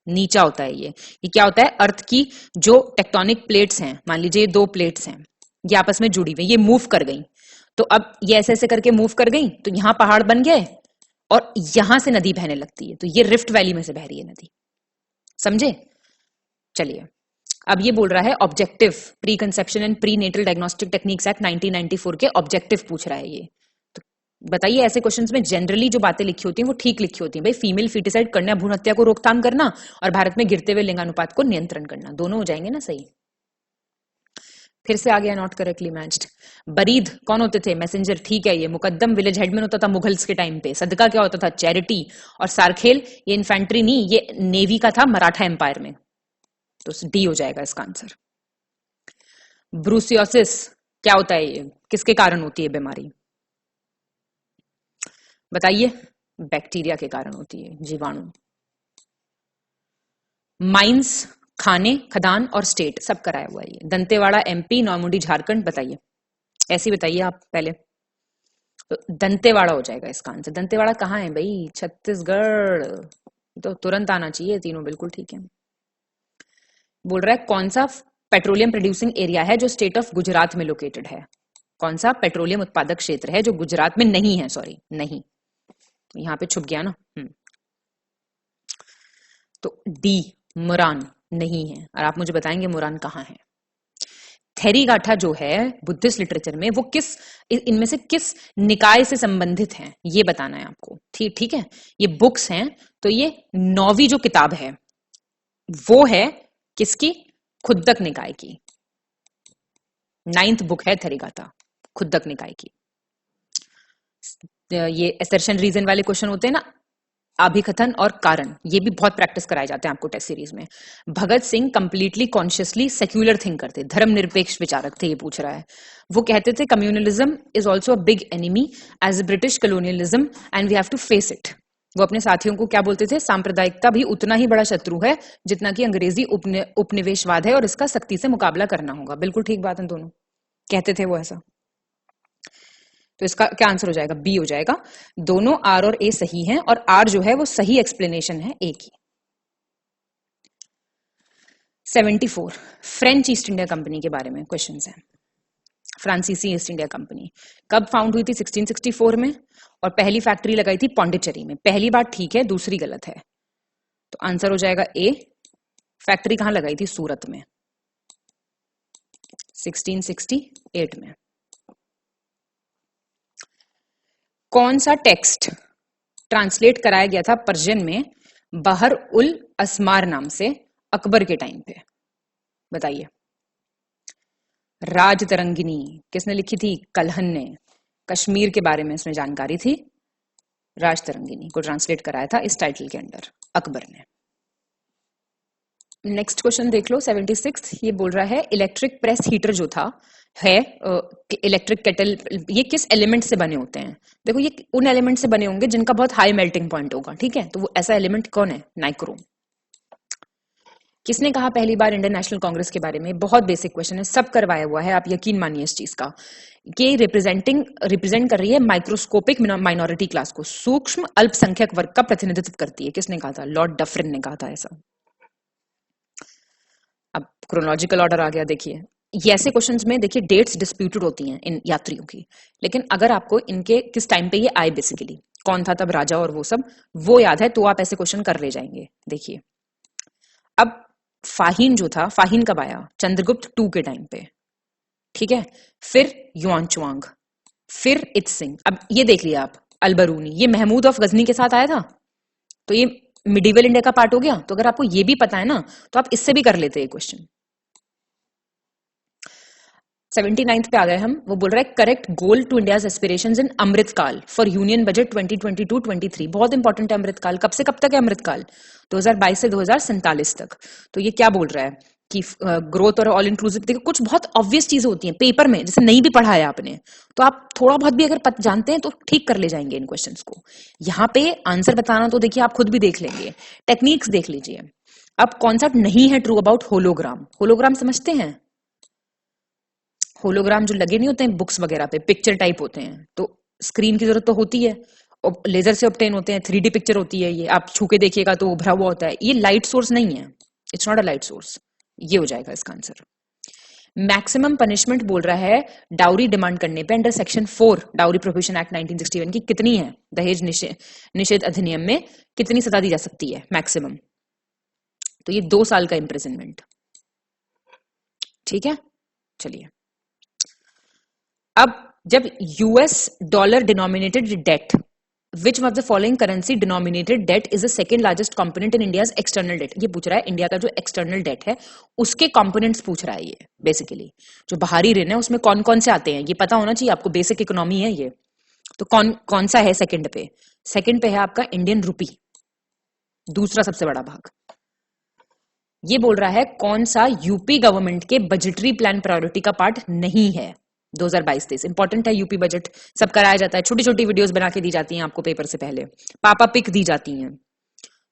नीचा होता है ये क्या होता है? अर्थ की जो टेक्टोनिक प्लेट्स हैं, मान लीजिए ये 2 प्लेट्स हैं, ये आपस में जुड़ी हुई, ये मूव कर गई, तो अब ये ऐसे ऐसे करके मूव कर गई, तो यहां पहाड़ बन गए और यहां से नदी बहने लगती है, तो ये रिफ्ट वैली में से बह रही है नदी। समझे? चलिए, अब ये बोल रहा है objective, pre conception and pre natal diagnostic techniques act 1994 के ऑब्जेक्टिव पूछ रहा है ये। तो बताइए ऐसे क्वेश्चंस में जनरली जो बातें लिखी होती हैं वो ठीक लिखी होती हैं। भाई फीमेल फीटिसाइड, कन्या भ्रूण हत्या को रोकथाम करना और भारत में गिरते हुए लिंगानुपात को नियंत्रण करना, दोनों हो जाएंगे ना सही। फिर से आ गया नॉट करेक्टली मैच्ड। बरीद कौन होते थे? मैसेंजर, ठीक है। ये मुकद्दम विलेज हेडमैन होता था मुगल्स के टाइम पे। सदका क्या होता था? चैरिटी। और सारखेल ये इन्फेंट्री नहीं, ये नेवी का था मराठा एम्पायर में, तो डी हो जाएगा इसका आंसर। ब्रूसियोसिस क्या होता है? ये किसके कारण होती है बीमारी? बताइए। बैक्टीरिया के कारण होती है, जीवाणु। माइंस, खाने, खदान और स्टेट सब कराया हुआ है ये। दंतेवाड़ा MP, नौमुंडी झारखंड, बताइए ऐसे बताइए आप पहले। तो दंतेवाड़ा हो जाएगा इसका आंसर। दंतेवाड़ा कहाँ है भाई? छत्तीसगढ़। तो तुरंत आना चाहिए, तीनों बिल्कुल ठीक है। बोल रहा है कौन सा पेट्रोलियम प्रोड्यूसिंग एरिया है जो स्टेट ऑफ गुजरात में लोकेटेड है? कौन सा पेट्रोलियम उत्पादक क्षेत्र है जो गुजरात में नहीं है? सॉरी, नहीं, यहां पे छुप गया ना। तो डी, मुरान नहीं है। और आप मुझे बताएंगे मुरान कहाँ है? थेरीगाठा जो है बुद्धिस्ट लिटरेचर में, वो किस, इनमें से किस निकाय से संबंधित है ये बताना है आपको। ठीक है, ये बुक्स हैं, तो ये 9वीं जो किताब है वो है किसकी? खुद्दक निकाय की। 9th बुक है थेरीगाथा, खुद्दक निकाय की। ये असर्शन रीजन वाले क्वेश्चन होते हैं ना, अभिकथन और कारण, ये भी बहुत प्रैक्टिस कराए जाते हैं आपको टेस्ट सीरीज में। Bhagat Singh completely consciously secular thinker थे, धर्मनिरपेक्ष विचारक थे, ये पूछ रहा है। वो कहते थे communalism is also a big enemy as British colonialism and we have to face it. वो अपने साथियों को क्या बोलते थे? सांप्रदायिकता भी उतना ही बड़ा शत्रु है जितना कि अंग्रेजी उपनिवेशवाद है और इसका सख्ती से मुकाबला करना होगा। बिल्कुल ठीक बात है, दोनों कहते थे वो ऐसा। तो इसका क्या आंसर हो जाएगा? बी हो जाएगा। दोनों आर और ए सही हैं, और आर जो है वो सही एक्सप्लेनेशन है ए की। 74 फ्रेंच ईस्ट इंडिया कंपनी के बारे में क्वेश्चन है। फ्रांसीसी ईस्ट इंडिया कंपनी कब फाउंड हुई थी? 1664 में, और पहली फैक्ट्री लगाई थी पौंडीचेरी में। पहली बात ठीक है, दूसरी गलत है, तो आंसर हो जाएगा ए। फैक्ट्री कहां लगाई थी? सूरत में, 1668 में। कौन सा टेक्स्ट ट्रांसलेट कराया गया था पर्शियन में बहर उल असमार नाम से अकबर के टाइम पे? बताइए। राज तरंगिनी किसने लिखी थी? कलहन ने। कश्मीर के बारे में इसमें जानकारी थी, राज तरंगिनी को ट्रांसलेट कराया था इस टाइटल के अंडर अकबर ने। नेक्स्ट क्वेश्चन देख लो, 76। ये बोल रहा है इलेक्ट्रिक प्रेस हीटर जो था है इलेक्ट्रिक केटल, ये किस एलिमेंट से बने होते हैं? देखो ये उन एलिमेंट से बने होंगे जिनका बहुत हाई मेल्टिंग पॉइंट होगा, ठीक है? तो वो ऐसा एलिमेंट कौन है? नाइक्रोम। किसने कहा पहली बार इंडियन नेशनल कांग्रेस के बारे में? बहुत बेसिक क्वेश्चन है, सब करवाया हुआ है, आप यकीन मानिए इस चीज का कि रिप्रेजेंट कर रही है माइक्रोस्कोपिक माइनॉरिटी क्लास को, सूक्ष्म अल्पसंख्यक वर्ग का प्रतिनिधित्व करती है। किसने कहा था? लॉर्ड डफरिन ने कहा था ऐसा। अब क्रोनोलॉजिकल ऑर्डर आ गया, देखिए ये ऐसे क्वेश्चंस में देखिए डेट्स डिस्प्यूटेड होती हैं इन यात्रियों की, लेकिन अगर आपको इनके किस टाइम पे ये आए, बेसिकली कौन था तब राजा और वो सब वो याद है, तो आप ऐसे क्वेश्चन कर ले जाएंगे। देखिए अब फाहिन जो था, फाहिन कब आया? चंद्रगुप्त 2 के टाइम पे, ठीक है? फिर युआन चुआंग, फिर इत सिंह। अब ये देख लिया आप, अलबरूनी, ये महमूद ऑफ गजनी के साथ आया था, तो ये मिडिवल इंडिया का पार्ट हो गया। तो अगर आपको ये भी पता है ना, तो आप इससे भी कर लेते हैं क्वेश्चन। 79th पे आ गए हम। वो बोल रहा है correct goal to India's aspirations in Amritkaal for union budget 2022-23। बहुत इंपॉर्टेंट है अमृतकाल। कब से कब तक है अमृतकाल? 2022 से 2047 तक। तो ये क्या बोल रहा है कि ग्रोथ और ऑल इंक्लूसिव, देखो कुछ बहुत ऑब्वियस चीजें होती हैं पेपर में, जैसे नहीं भी पढ़ा है आपने, तो आप थोड़ा बहुत भी अगर जानते हैं तो ठीक कर ले जाएंगे इन क्वेश्चंस को। यहाँ पे आंसर बताना तो देखिए आप खुद भी देख लेंगे, टेक्निक्स देख लीजिए। अब कॉन्सेप्ट नहीं है ट्रू अबाउट होलोग्राम। होलोग्राम समझते हैं? होलोग्राम जो लगे नहीं होते हैं बुक्स वगैरह पे, पिक्चर टाइप होते हैं, तो स्क्रीन की जरूरत तो होती है, और लेजर से ऑब्टेन होते हैं, 3D पिक्चर होती है, ये आप छू के देखिएगा तो उभरा हुआ होता है। ये लाइट सोर्स नहीं है, it's not a light source. ये हो जाएगा इसका आंसर। मैक्सिमम पनिशमेंट बोल रहा है डाउरी डिमांड करने पे under section 4 dowry prohibition act 1961 की कितनी है? दहेज निषेध अधिनियम में कितनी सजा दी जा सकती है मैक्सिमम? तो ये 2 साल का इम्प्रिजनमेंट, ठीक है? चलिए, अब जब US dollar denominated debt, which of the following currency denominated debt is the second largest component in India's external debt? ये पूछ रहा है इंडिया का जो एक्सटर्नल डेट है उसके कंपोनेंट्स पूछ रहा है ये बेसिकली। जो बाहरी ऋण है उसमें कौन कौन से आते हैं ये पता होना चाहिए आपको, बेसिक इकोनॉमी है ये। तो कौन कौन सा है सेकंड पे? सेकंड पे है आपका इंडियन रुपी, दूसरा सबसे बड़ा भाग। ये बोल रहा है कौन सा यूपी गवर्नमेंट के बजटरी प्लान प्रायोरिटी का पार्ट नहीं है 2022-23। इंपॉर्टेंट है यूपी बजट, सब कराया जाता है, छोटी छोटी वीडियोस बना के दी जाती हैं आपको पेपर से पहले, पापा पिक दी जाती हैं।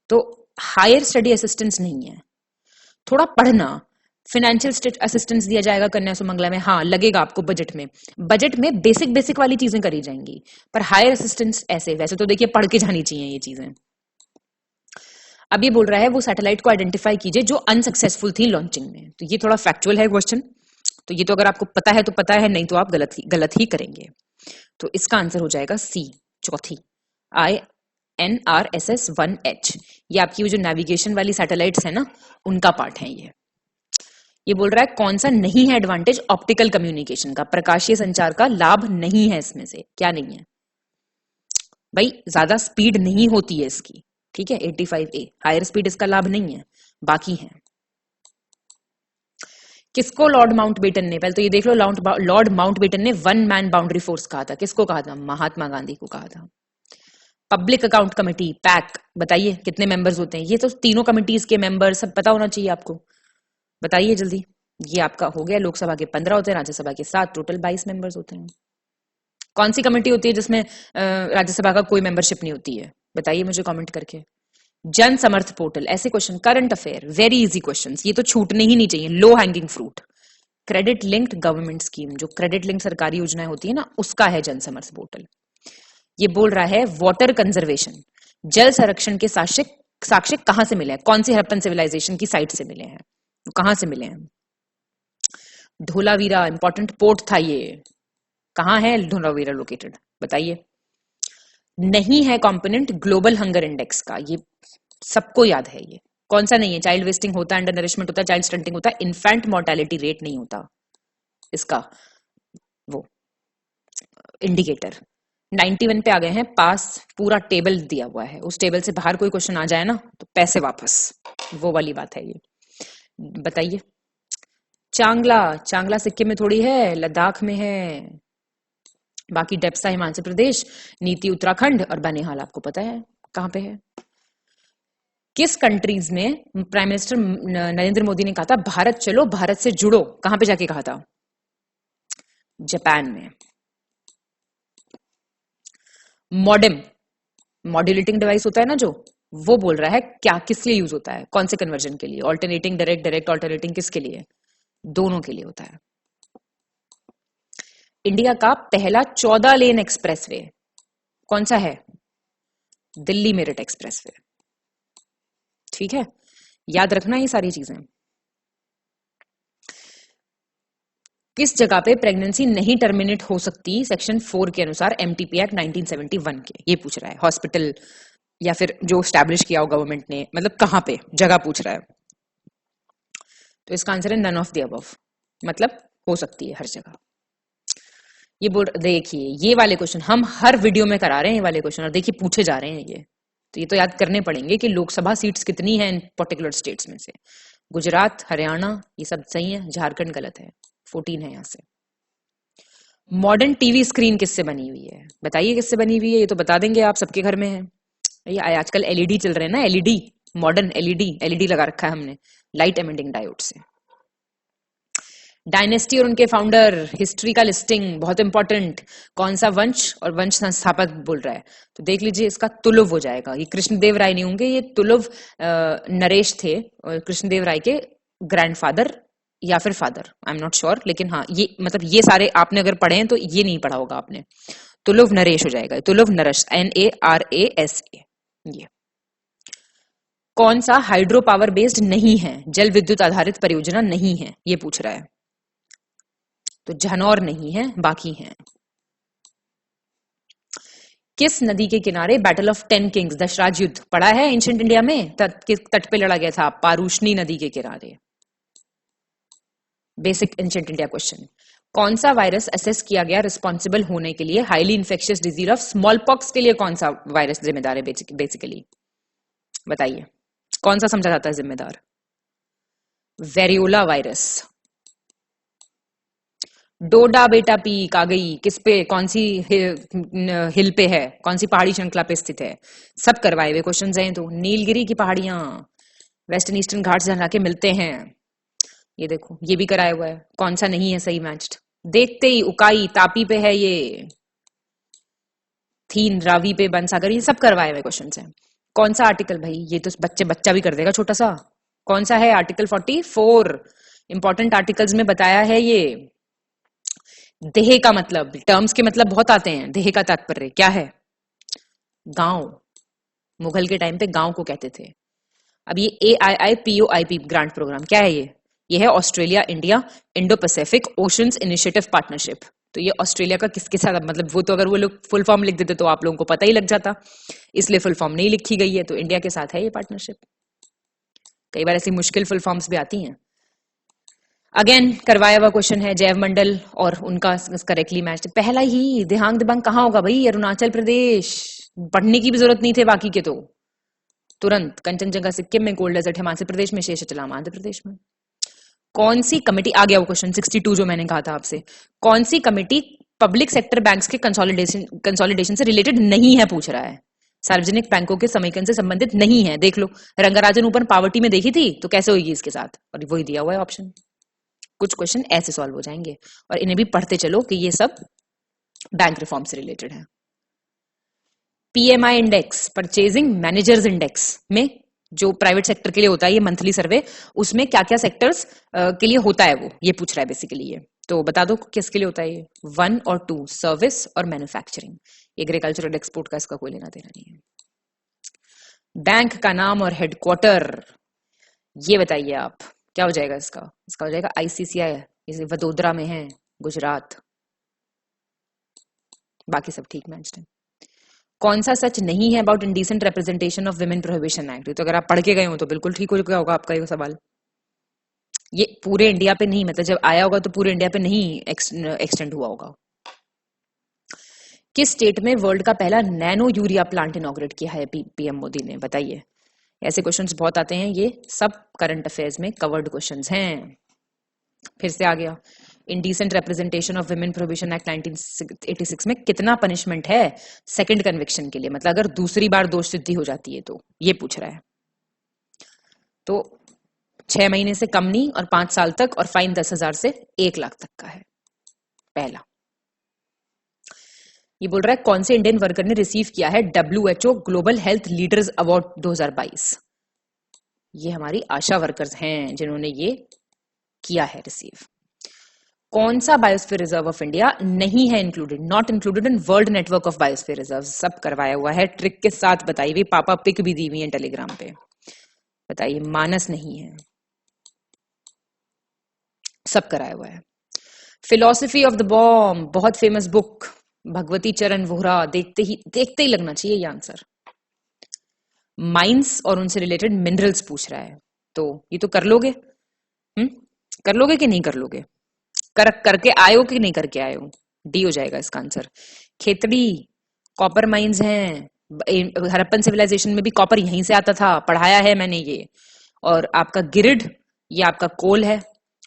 तो हायर स्टडी असिस्टेंस नहीं है, थोड़ा पढ़ना। फाइनेंशियल असिस्टेंस दिया जाएगा कन्या सुमंगला में, हाँ लगेगा आपको बजट में। बजट में बेसिक बेसिक वाली चीजें करी जाएंगी, पर हायर असिस्टेंस ऐसे वैसे तो देखिए पढ़ के जानी चाहिए ये चीजें। अब ये बोल रहा है वो सैटेलाइट को आइडेंटिफाई कीजिए जो अनसक्सेसफुल थी लॉन्चिंग में। तो ये थोड़ा फैक्चुअल है क्वेश्चन, तो ये तो अगर आपको पता है तो पता है, नहीं तो आप गलत ही करेंगे। तो इसका आंसर हो जाएगा सी, चौथी, INRSS 1H। ये आपकी जो नेविगेशन वाली सैटेलाइट्स है ना उनका पार्ट है ये। ये बोल रहा है कौन सा नहीं है एडवांटेज ऑप्टिकल कम्युनिकेशन का, प्रकाशीय संचार का लाभ नहीं है इसमें से, क्या नहीं है भाई? ज्यादा स्पीड नहीं होती है इसकी, ठीक है? 85A हायर स्पीड इसका लाभ नहीं है, बाकी है। किसको लॉर्ड माउंटबेटन ने, पहले तो ये देख लो, लॉर्ड माउंटबेटन ने 1 मैन बाउंड्री फोर्स कहा था। किसको कहा था? महात्मा गांधी को कहा था। पब्लिक अकाउंट कमेटी पैक, बताइए कितने मेंबर्स होते हैं? ये तो तीनों कमिटीज के मेंबर सब पता होना चाहिए आपको, बताइए जल्दी। ये आपका हो गया, लोकसभा के 15 होते हैं, राज्यसभा के 7, टोटल 22 मेंबर्स होते हैं। कौन सी कमेटी होती है जिसमें राज्यसभा का कोई मेंबरशिप नहीं होती है? बताइए मुझे कमेंट करके। जन समर्थ पोर्टल, ऐसे question, current affair, very easy questions, ये तो छूटने ही नहीं चाहिए, low hanging fruit. Credit linked government scheme, जो क्रेडिट लिंक सरकारी योजनाएं होती है ना, उसका है जन समर्थ पोर्टल। ये बोल रहा है वाटर कंजर्वेशन, जल संरक्षण के साक्ष्य कहां से मिले हैं? कौन सी हड़प्पन सिविलाइजेशन की साइट से मिले हैं? तो कहां से मिले हैं? धोलावीरा इंपॉर्टेंट पोर्ट था ये, कहां है धोलावीरा लोकेटेड? बताइए। नहीं है कंपोनेंट ग्लोबल हंगर इंडेक्स का, ये सबको याद है। ये कौन सा नहीं है? चाइल्ड वेस्टिंग होता है, अंडर नरिशमेंट होता है, चाइल्ड स्टंटिंग होता है, इन्फेंट मोर्टेलिटी रेट नहीं होता इसका वो इंडिकेटर। 91 पे आ गए हैं, पास पूरा टेबल दिया हुआ है, उस टेबल से बाहर कोई क्वेश्चन आ जाए ना तो पैसे वापस, वो वाली बात है ये। बताइए। चांगला सिक्किम में थोड़ी है, लद्दाख में है। बाकी डेप्सा हिमाचल प्रदेश, नीति उत्तराखंड और बनिहाल आपको पता है कहां पे है। किस कंट्रीज में प्राइम मिनिस्टर नरेंद्र मोदी ने कहा था भारत चलो भारत से जुड़ो? कहां पे जाके कहा था? जापान में। मॉडेम, मॉड्यूलेटिंग डिवाइस होता है ना जो, वो बोल रहा है क्या किस लिए यूज होता है, कौन से कन्वर्जन के लिए, ऑल्टरनेटिंग डायरेक्ट, डायरेक्ट ऑल्टरनेटिंग किसके लिए, दोनों के लिए होता है। इंडिया का पहला 14 लेन एक्सप्रेसवे कौन सा है, दिल्ली मेरठ एक्सप्रेसवे। ठीक है, याद रखना ये सारी चीजें। किस जगह पे प्रेगनेंसी नहीं टर्मिनेट हो सकती सेक्शन 4 के अनुसार एमटीपी एक्ट 1971 के, ये पूछ रहा है। हॉस्पिटल या फिर जो स्टैब्लिश किया हो गवर्नमेंट ने, मतलब कहां पे जगह पूछ रहा है। तो इसका आंसर है नन ऑफ द अबव, मतलब हो सकती है हर जगह। ये बोल, देखिए ये वाले क्वेश्चन हम हर वीडियो में करा रहे हैं, ये वाले क्वेश्चन, और देखिए पूछे जा रहे हैं ये। तो ये तो याद करने पड़ेंगे कि लोकसभा सीट्स कितनी हैं इन पर्टिकुलर स्टेट्स में से। गुजरात, हरियाणा ये सब सही है, झारखंड गलत है, 14 है यहाँ से। मॉडर्न टीवी स्क्रीन किससे बनी हुई है, बताइए किससे बनी हुई है, ये तो बता देंगे आप, सबके घर में है ये। आजकल एलईडी चल रहे हैं ना, एलईडी, मॉडर्न एलईडी लगा रखा है हमने, लाइट एमिटिंग डायोड से। डायनेस्टी और उनके फाउंडर, हिस्ट्री का लिस्टिंग बहुत इंपॉर्टेंट, कौन सा वंश और वंश संस्थापक बोल रहा है, तो देख लीजिए इसका तुलुव हो जाएगा। ये कृष्णदेव राय नहीं होंगे, ये तुलुव नरेश थे, और कृष्णदेव राय के ग्रैंडफादर या फिर father, I am not sure, लेकिन हाँ ये मतलब ये सारे आपने अगर पढ़े हैं तो ये नहीं पढ़ा होगा आपने। तुलुव नरेश हो जाएगा, तुलुव नरस, NARASA। ये कौन सा हाइड्रो पावर बेस्ड नहीं है, जल विद्युत आधारित परियोजना नहीं है, ये पूछ रहा है। तो झनौर नहीं है, बाकी हैं। किस नदी के किनारे बैटल ऑफ 10 किंग्स, दशराज युद्ध पड़ा है एंशिएंट इंडिया में, तट पे लड़ा गया था, पारूशनी नदी के किनारे। Basic ancient India question. कौन सा वायरस असेस किया गया रिस्पॉन्सिबल होने के लिए highly infectious disease of small pox के लिए, कौन सा वायरस जिम्मेदार है बेसिकली, बताइए कौन सा समझा जाता है जिम्मेदार, वेरियोला वायरस। डोडा बेटा पीक आ गई, किस पे, कौन सी हिल पे है, कौन सी पहाड़ी श्रृंखला पे स्थित है, सब करवाए हुए क्वेश्चन हैं। तो नीलगिरी की पहाड़ियां वेस्टर्न ईस्टर्न घाट्स जहां के मिलते हैं, ये देखो ये भी कराया हुआ है। कौन सा नहीं है सही मैच्ड, देखते ही उकाई तापी पे है, ये थीन रावी पे बनसागर, ये सब करवाए हुए क्वेश्चन हैं। कौन सा आर्टिकल, भाई ये तो बच्चा भी कर देगा छोटा सा, कौन सा है आर्टिकल 44, इंपॉर्टेंट आर्टिकल्स में बताया है ये। देह का मतलब, टर्म्स के मतलब बहुत आते हैं, देह का तात्पर्य क्या है, गांव, मुगल के टाइम पे गांव को कहते थे। अब ये AIIPOIP ग्रांट प्रोग्राम क्या है, ये है Australia India Indo Pacific oceans initiative partnership. तो ये ऑस्ट्रेलिया का किसके साथ, मतलब वो तो अगर वो लोग फुल फॉर्म लिख देते तो आप लोगों को पता ही लग जाता, इसलिए फुल फॉर्म नहीं लिखी गई है, तो इंडिया के साथ है ये पार्टनरशिप। कई बार ऐसी मुश्किल फुल फॉर्म्स भी आती हैं। अगेन करवाया हुआ क्वेश्चन है, जैव मंडल और उनका करेक्टली मैच, पहला ही देहांग दिबांग कहाँ होगा भाई, अरुणाचल प्रदेश, पढ़ने की भी जरूरत नहीं थे बाकी के तो, तुरंत। कंचनजंगा सिक्किम में, गोल्ड डेजर्ट हिमाचल प्रदेश में, शेषचलाम आंध्र प्रदेश में। कौन सी कमेटी, आ गया वो क्वेश्चन 62 जो मैंने कहा था आपसे, कौन सी कमेटी पब्लिक सेक्टर बैंक्स के कंसोलिडेशन से रिलेटेड नहीं है, पूछ रहा है। सार्वजनिक बैंकों के समेकन से संबंधित नहीं है, देख लो रंगराजन ऊपर पावर्टी में देखी थी, तो कैसे होगी इसके साथ, और वही दिया हुआ है ऑप्शन। कुछ क्वेश्चन ऐसे सॉल्व हो जाएंगे, और इन्हें भी पढ़ते चलो कि ये सब बैंक रिफॉर्म से रिलेटेड है। PMI index, purchasing managers index में जो प्राइवेट सेक्टर के लिए होता है ये मंथली सर्वे, उसमें क्या क्या सेक्टर्स के लिए होता है वो, ये पूछ रहा है बेसिकली ये। तो बता दो किसके लिए होता है ये, 1 और 2, सर्विस और मैन्युफैक्चरिंग। एग्रीकल्चरल एक्सपोर्ट का इसका कोई लेना देना नहीं है। बैंक का नाम और हेडक्वार्टर ये बताइए आप, क्या हो जाएगा इसका, इसका हो जाएगा ICCI, इसे वडोदरा में है, गुजरात। बाकी सब ठीक मैच्ड है। कौन सा सच नहीं है about indecent representation of women prohibition act, तो अगर आप पढ़ के गए हो तो बिल्कुल ठीक हो गया होगा आपका ये सवाल। ये पूरे इंडिया पे नहीं, मतलब जब आया होगा तो पूरे इंडिया पे नहीं एक्सटेंड हुआ होगा। किस स्टेट में वर्ल्ड का पहला नैनो यूरिया प्लांट इनॉग्रेट किया है PM मोदी ने, बताइए। ऐसे क्वेश्चंस बहुत आते हैं, ये सब करंट अफेयर्स में कवर्ड क्वेश्चंस हैं। फिर से आ गया, indecent representation of women prohibition act 1986 में कितना पनिशमेंट है सेकंड कन्विक्शन के लिए, मतलब अगर दूसरी बार दोष सिद्धि हो जाती है तो, ये पूछ रहा है। तो 6 महीने से कम नहीं, और 5 साल तक, और फाइन 10,000 से 1 लाख तक का है पहला। ये बोल रहा है कौन से इंडियन वर्कर ने रिसीव किया है WHO global health leaders award 2022। ये हमारी आशा वर्कर्स हैं जिन्होंने ये किया है रिसीव। कौन सा बायोस्फीयर रिजर्व ऑफ इंडिया नहीं है included, not included in world network of biosphere reserve? सब करवाया हुआ है ट्रिक के साथ, बताइए हुई, पापा पिक भी दी हुई है टेलीग्राम पे। बताइए, मानस नहीं है, सब कराया हुआ है। फिलोसफी ऑफ द बॉम्ब, बहुत फेमस बुक, भगवती चरण वोहरा, देखते ही लगना चाहिए ये आंसर। माइंस और उनसे रिलेटेड मिनरल्स पूछ रहा है, तो ये तो कर लोगे, कर लोगे कि नहीं कर लोगे? करके आए हो कि नहीं करके आए हो? डी हो जाएगा इसका आंसर। खेतड़ी, कॉपर माइंस हैं, हड़प्पन सिविलाइजेशन में भी कॉपर यहीं से आता था, पढ़ाया है मैंने ये। और आपका गिरिड, ये आपका कोल है,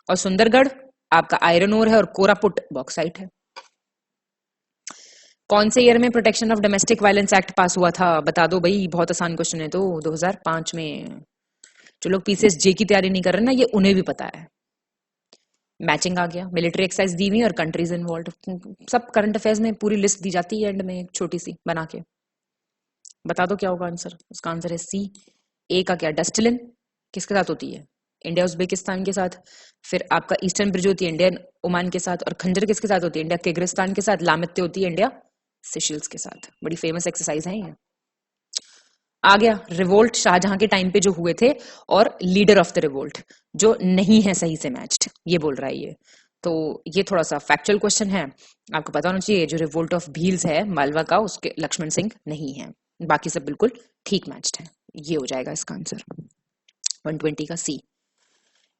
और सुंदरगढ़ आपका आयरन ओर है, और कोरापुट बॉक्साइट है। कौन से ईयर में protection of domestic violence act पास हुआ था? बता दो भाई, बहुत आसान क्वेश्चन है। तो 2005 में। जो लोग पीसीएस जे की तैयारी नहीं कर रहे ना, ये उन्हें भी पता है। मैचिंग आ गया, मिलिट्री एक्सरसाइज दी हुई और कंट्रीज इन्वॉल्व, सब करंट अफेयर्स में पूरी लिस्ट दी जाती है एंड में, एक छोटी सी बना के। बता दो क्या होगा आंसर। उसका आंसर है सी। ए का क्या? डस्टिलिन किसके साथ होती है? इंडिया उज्बेकिस्तान के साथ। फिर आपका ईस्टर्न ब्रिज होती है इंडिया ओमान के साथ, और खंजर किसके साथ होती है? इंडिया किर्गिस्तान के साथ। लामित्य होती है इंडिया सेशल्स के साथ। बड़ी फेमस एक्सरसाइज है ये। आ गया रिवोल्ट शाहजहां के टाइम पे जो हुए थे, और लीडर ऑफ द रिवोल्ट जो नहीं है सही से मैच्ड, ये बोल रहा है ये। तो ये थोड़ा सा फैक्चुअल क्वेश्चन है, आपको पता होना चाहिए। जो रिवोल्ट ऑफ भील्स है मालवा का, उसके लक्ष्मण सिंह नहीं है, बाकी सब बिल्कुल ठीक मैच्ड है। ये हो जाएगा इसका आंसर 120 का सी।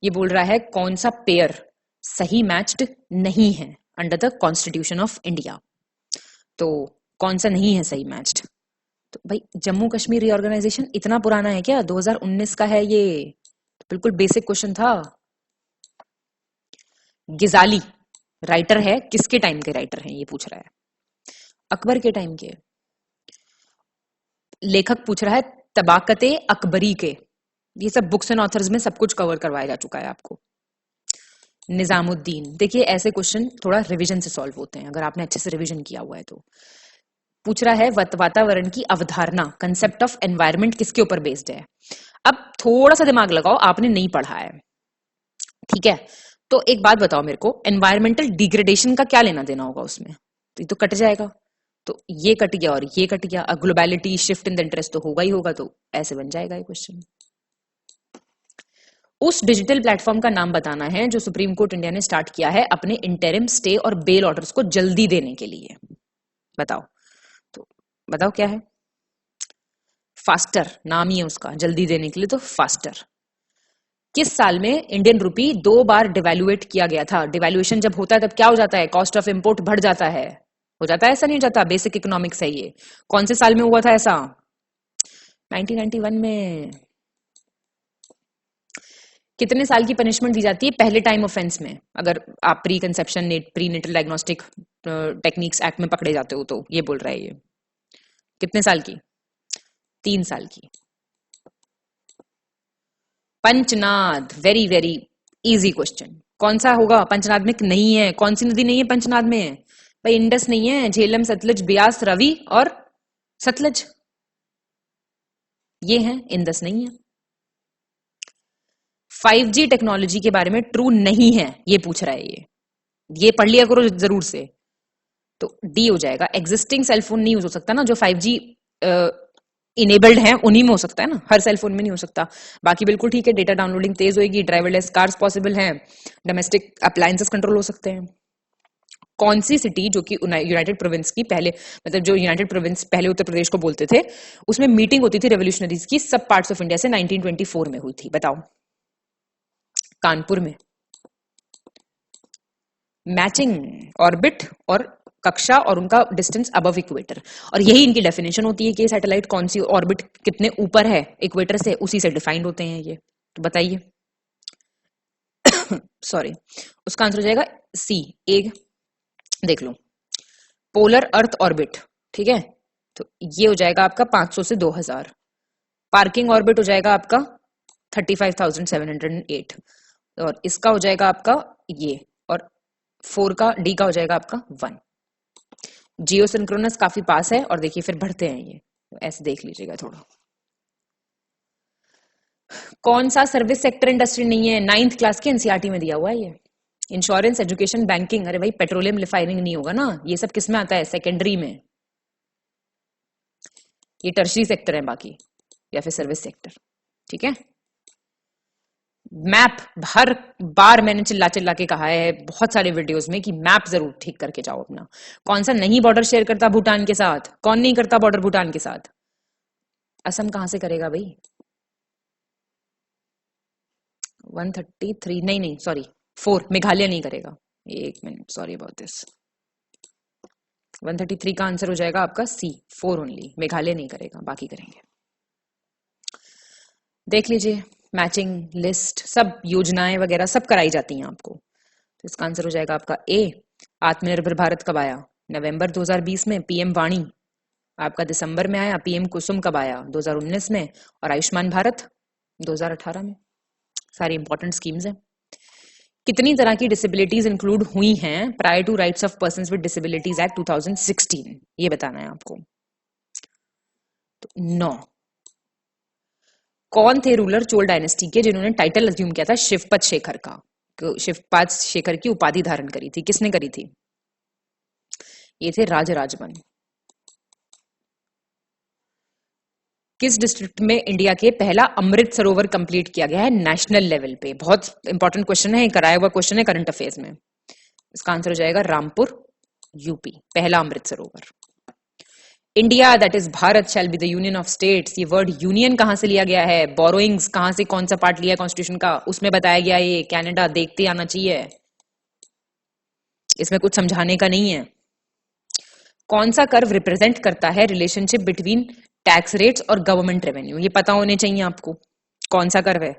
ये बोल रहा है कौन सा पेयर सही मैच्ड नहीं है under the constitution of India. तो कौन सा नहीं है सही मैच्ड? तो भाई जम्मू कश्मीर रीऑर्गेनाइजेशन इतना पुराना है क्या? 2019 का है ये, तो बिल्कुल बेसिक क्वेश्चन था। गिजाली राइटर है, किसके टाइम के राइटर हैं ये पूछ रहा है? अकबर के टाइम के। लेखक पूछ रहा है तबाकते अकबरी के। ये सब बुक्स एंड ऑथर्स में सब कुछ कवर करवाया जा चुका है आपको। निजामुद्दीन। देखिए ऐसे क्वेश्चन थोड़ा रिवीजन से सॉल्व होते हैं, अगर आपने अच्छे से रिवीजन किया हुआ है तो। पूछ रहा है वातावरण की अवधारणा, कंसेप्ट ऑफ एनवायरनमेंट किसके ऊपर बेस्ड है? अब थोड़ा सा दिमाग लगाओ, आपने नहीं पढ़ा है, ठीक है? तो एक बात बताओ मेरे को, एनवायरमेंटल डिग्रेडेशन का क्या लेना देना होगा उसमें? तो ये तो कट जाएगा, तो ये कट गया और ये कट गया। ग्लोबैलिटी शिफ्ट इन द इंटरेस्ट तो होगा ही होगा, तो ऐसे बन जाएगा ये क्वेश्चन। उस डिजिटल प्लेटफॉर्म का नाम बताना है जो सुप्रीम कोर्ट इंडिया ने स्टार्ट किया है अपने इंटरिम स्टे और बेल ऑर्डर्स को जल्दी देने के लिए। बताओ, तो बताओ क्या है? फास्टर नाम ही है उसका, जल्दी देने के लिए, तो फास्टर। किस साल में इंडियन रुपी 2 बार डिवैल्यूएट किया गया था? डिवैल्यूएशन जब होता है तब क्या हो जाता है? कॉस्ट ऑफ इंपोर्ट बढ़ जाता है, हो जाता है, ऐसा नहीं हो जाता? बेसिक इकोनॉमिक्स है ये। कौन से साल में हुआ था ऐसा? 1991 में। कितने साल की पनिशमेंट दी जाती है पहले टाइम ऑफेंस में, अगर आप pre conception pre natal diagnostic techniques act में पकड़े जाते हो? तो ये बोल रहा है ये कितने साल की? 3 साल की। पंचनाद, वेरी वेरी इजी क्वेश्चन। कौन सा होगा? पंचनाद में नहीं है। कौन सी नदी नहीं है पंचनाद में? भाई इंडस नहीं है, झेलम, सतलज, ब्यास, रवि और सतलज ये हैं, इंडस नहीं है। 5G टेक्नोलॉजी के बारे में ट्रू नहीं है ये पूछ रहा है ये पढ़ लिया करो जरूर से। तो डी हो जाएगा। एग्जिस्टिंग सेलफोन नहीं यूज हो सकता ना, जो 5G इनेबल्ड है उन्हीं में हो सकता है ना, हर सेलफोन में नहीं हो सकता। बाकी बिल्कुल ठीक है, डेटा डाउनलोडिंग तेज होगी, ड्राइवरलेस कार्स पॉसिबल हैं, डोमेस्टिक अप्लायंसेस कंट्रोल हो सकते हैं। कौन सी सिटी जो कि यूनाइटेड प्रोविंस की पहले, मतलब जो यूनाइटेड प्रोविंस पहले उत्तर प्रदेश को बोलते थे, उसमें मीटिंग होती थी रेवोल्यूशनरीज की सब पार्ट्स ऑफ इंडिया से, 1924 में हुई थी? बताओ। कानपुर में। मैचिंग ऑर्बिट और कक्षा और उनका डिस्टेंस अबव इक्वेटर, और यही इनकी डेफिनेशन होती है कि सैटेलाइट कौन सी ऑर्बिट कितने ऊपर है इक्वेटर से, उसी से डिफाइंड होते हैं ये। तो बताइए सॉरी, उसका आंसर हो जाएगा सी। एक देख लो, पोलर अर्थ ऑर्बिट, ठीक है? तो ये हो जाएगा आपका 500 से 2000। पार्किंग ऑर्बिट हो जाएगा आपका 35,708, और इसका हो जाएगा आपका ये, और 4 का डी का हो जाएगा आपका 1। जियो सिंक्रोनस काफी पास है और देखिए फिर बढ़ते हैं ये, तो ऐसे देख लीजिएगा थोड़ा। कौन सा सर्विस सेक्टर इंडस्ट्री नहीं है? 9th क्लास के एनसीईआरटी में दिया हुआ है ये। Insurance, education, banking. अरे भाई पेट्रोलियम रिफाइनिंग नहीं होगा ना, ये सब किस में आता है? सेकेंडरी में। ये टर्शरी सेक्टर है बाकी, या फिर सर्विस सेक्टर। ठीक है। मैप, हर बार मैंने चिल्ला चिल्ला के कहा है बहुत सारे वीडियोस में कि मैप जरूर ठीक करके जाओ अपना। कौन सा नहीं बॉर्डर शेयर करता भूटान के साथ? कौन नहीं करता बॉर्डर भूटान के साथ? असम कहां से करेगा भाई? 133 नहीं सॉरी 4, मेघालय नहीं करेगा। एक मिनट, सॉरी अबाउट दिस। 133 का आंसर हो जाएगा आपका सी, 4 ओनली। मेघालय नहीं करेगा, बाकी करेंगे। देख लीजिए मैचिंग लिस्ट, सब योजनाएं वगैरह सब कराई जाती हैं आपको। तो इसका आंसर हो जाएगा आपका ए। आत्मनिर्भर भारत कब आया? नवंबर 2020 में। पीएम वाणी आपका दिसंबर में आया। पीएम कुसुम कब आया? 2019 में। और आयुष्मान भारत 2018 में। सारी इंपॉर्टेंट स्कीम्स हैं। कितनी तरह की डिसेबिलिटीज इंक्लूड हुई हैं prior to rights of persons with disabilities act 2016? ये बताना है आपको। तो 9। कौन थे रूलर चोल डायनेस्टी के जिन्होंने टाइटल अज्यूम किया था शिवपाद शेखर का? शिवपाद शेखर की उपाधि धारण करी थी, किसने करी थी? ये थे राजराजवन। किस डिस्ट्रिक्ट में इंडिया के पहला अमृत सरोवर कंप्लीट किया गया है नेशनल लेवल पे? बहुत इंपॉर्टेंट क्वेश्चन है, कराया हुआ क्वेश्चन है करंट अफेयर्स में। इसका आंसर हो जाएगा रामपुर, यूपी। पहला Amrit Sarovar. India that is Bharat shall be the union of states. ये वर्ड यूनियन कहां से लिया गया है? बोरोइंग्स कहां से, कौन सा पार्ट लिया है कॉन्स्टिट्यूशन का, उसमें बताया गया ये। कनाडा देखते आना चाहिए, इसमें कुछ समझाने का नहीं है। कौन सा कर्व रिप्रेजेंट करता है रिलेशनशिप बिटवीन टैक्स रेट्स और गवर्नमेंट रेवेन्यू? ये पता होने चाहिए आपको। कौन सा कर्व है?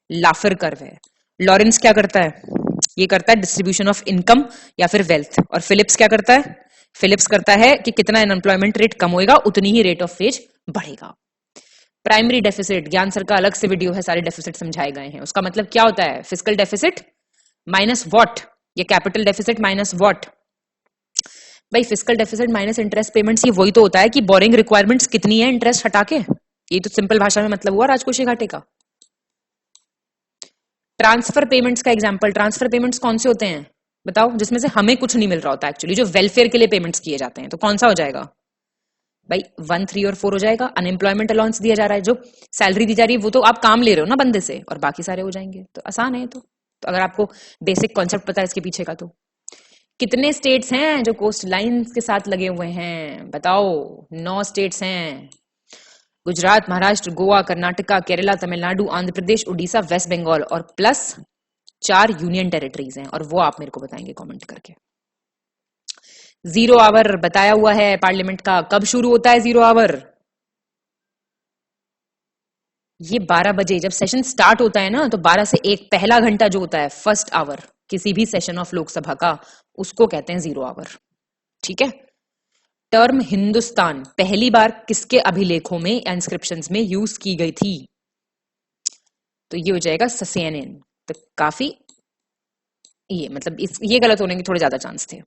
लाफर कर्व है। लॉरेंस क्या करता है? ये करता है डिस्ट्रीब्यूशन ऑफ इनकम या फिर वेल्थ। और फिलिप्स क्या करता है? फिलिप्स करता है कि कितना अनएम्प्लॉयमेंट रेट कम होएगा उतनी ही रेट ऑफ वेज बढ़ेगा। प्राइमरी डेफिसिट, ज्ञान सर का अलग से वीडियो है, सारे डेफिसिट समझाए गए हैं। उसका मतलब क्या होता है? Fiscal deficit minus what? ये कैपिटल डेफिसिट माइनस व्हाट? भाई fiscal deficit minus interest payments, ये वही तो होता है कि बोरिंग रिक्वायरमेंट्स कितनी है इंटरेस्ट हटा के। ये तो सिंपल भाषा में मतलब हुआ राजकोषीय घाटे का। ट्रांसफर पेमेंट्स का एग्जांपल, ट्रांसफर पेमेंट्स कौन से होते हैं बताओ? जिसमें से हमें कुछ नहीं मिल रहा होता एक्चुअली, जो वेलफेयर के लिए पेमेंट्स किए जाते हैं। तो कौन सा हो जाएगा भाई? 1, 3 और 4 हो जाएगा। अनएम्प्लॉयमेंट अलाउंस दिया जा रहा है, जो सैलरी दी जा रही है वो तो आप काम ले रहे हो ना बंदे से, और बाकी सारे हो जाएंगे। तो आसान है। तो अगर आपको बेसिक कॉन्सेप्ट पता है इसके पीछे का। तो कितने स्टेट्स हैं जो कोस्ट लाइंस के साथ लगे हुए हैं बताओ? 9 स्टेट्स हैं। गुजरात, महाराष्ट्र, गोवा, कर्नाटका, केरला, तमिलनाडु, आंध्र प्रदेश, उड़ीसा, वेस्ट बंगाल और प्लस 4 यूनियन टेरिटरीज हैं। और वो आप मेरे को बताएंगे कमेंट करके। 0 आवर बताया हुआ है पार्लियामेंट का। कब शुरू होता है 0 आवर? ये 12 बजे जब सेशन स्टार्ट होता है ना, तो 12 से 1 पहला घंटा जो होता है, फर्स्ट आवर किसी भी सेशन ऑफ लोकसभा का, उसको कहते हैं 0 आवर। ठीक है। टर्म हिंदुस्तान पहली बार किसके अभिलेखों में, इंस्क्रिप्शंस में यूज की गई थी? तो ये हो जाएगा ससेनियन। तो काफी ये मतलब ये गलत होने के थोड़े ज्यादा चांस थे।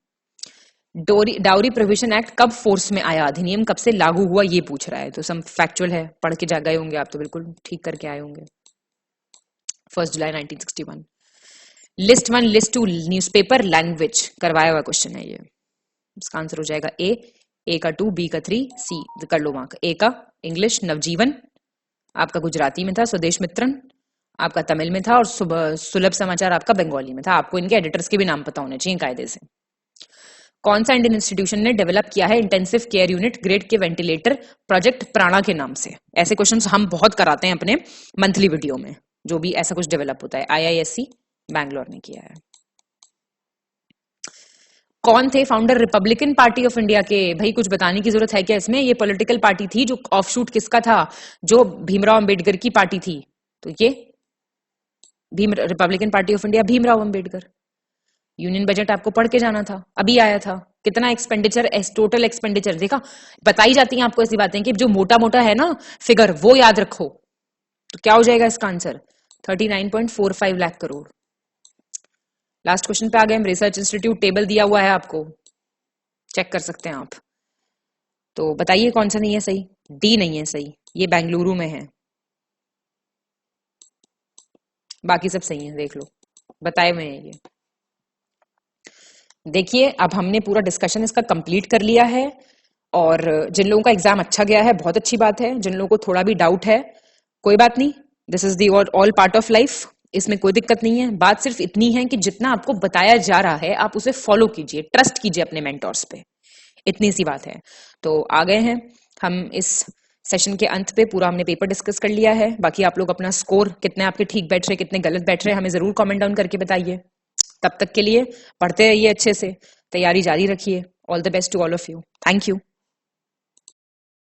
डाउरी प्रोविजन एक्ट कब फोर्स में आया? अधिनियम कब से लागू हुआ ये पूछ रहा है। तो सम फैक्चुअल है, पढ़ के जा गए होंगे आप, तो बिल्कुल ठीक करके आए होंगे। 1 जुलाई 1961। लिस्ट 1 लिस्ट 2 न्यूज़पेपर लैंग्वेज करवाया हुआ क्वेश्चन है ये। इसका आंसर हो जाएगा ए का 2, बी का 3, सी कर लो मार्क। ए का इंग्लिश नवजीवन, आपका गुजराती में था स्वदेश मित्रन, आपका तमिल में था, और सुलभ समाचार आपका बंगाली में था। आपको इनके एडिटर्स के भी नाम पता होने चाहिए कायदे से। कौन सा इंडियन इंस्टीट्यूशन ने डेवलप किया है इंटेंसिव केयर यूनिट ग्रेड के वेंटिलेटर प्रोजेक्ट प्राणा के नाम से? ऐसे क्वेश्चंस हम बहुत कराते हैं अपने मंथली वीडियो में, जो भी ऐसा कुछ डेवलप होता है। IISc बैंगलोर ने किया है। कौन थे founder Republican party of India के? भाई कुछ बताने की जरूरत है क्या इसमें? ये पॉलिटिकल पार्टी थी जो ऑफशूट किसका था? जो भीमराव अंबेडकर की पार्टी थी। तो ये Republican party of India Bhimrao Ambedkar. Union budget आपको पढ़ के जाना था, अभी आया था। कितना एक्सपेंडिचर, टोटल एक्सपेंडिचर देखा, बताई जाती हैं आपको ऐसी बातें कि जो मोटा मोटा है ना फिगर वो याद रखो। तो क्या हो जाएगा इसका answer? 39.45 lakh crore. Last question पे आ गए हम। रिसर्च इंस्टीट्यूट टेबल दिया हुआ है आपको, चेक कर सकते हैं आप। तो बताइए कौन सा नहीं है सही? डी नहीं है सही, ये बेंगलुरु में है, बाकी सब सही है, देख लो, बताए हुए हैं ये। देखिए अब हमने पूरा डिस्कशन इसका कंप्लीट कर लिया है, और जिन लोगों का एग्जाम अच्छा गया है बहुत अच्छी बात है, जिन लोगों को थोड़ा भी डाउट है कोई बात नहीं, this is the all part of life, इसमें कोई दिक्कत नहीं है। बात सिर्फ इतनी है कि जितना आपको बताया जा रहा है आप उसे फॉलो कीजिए, ट्रस्ट कीजिए अपने मेंटोर्स पे, इतनी सी बात है। तो आ गए हैं हम इस सेशन के अंत पे, पूरा हमने पेपर डिस्कस कर लिया है। बाकी आप लोग अपना स्कोर कितने आपके ठीक बैठ रहे, कितने गलत बैठ रहे, हमें जरूर कमेंट डाउन करके बताइए। तब तक के लिए पढ़ते रहिए अच्छे से, तैयारी जारी रखिए। All the best to all of you, thank you.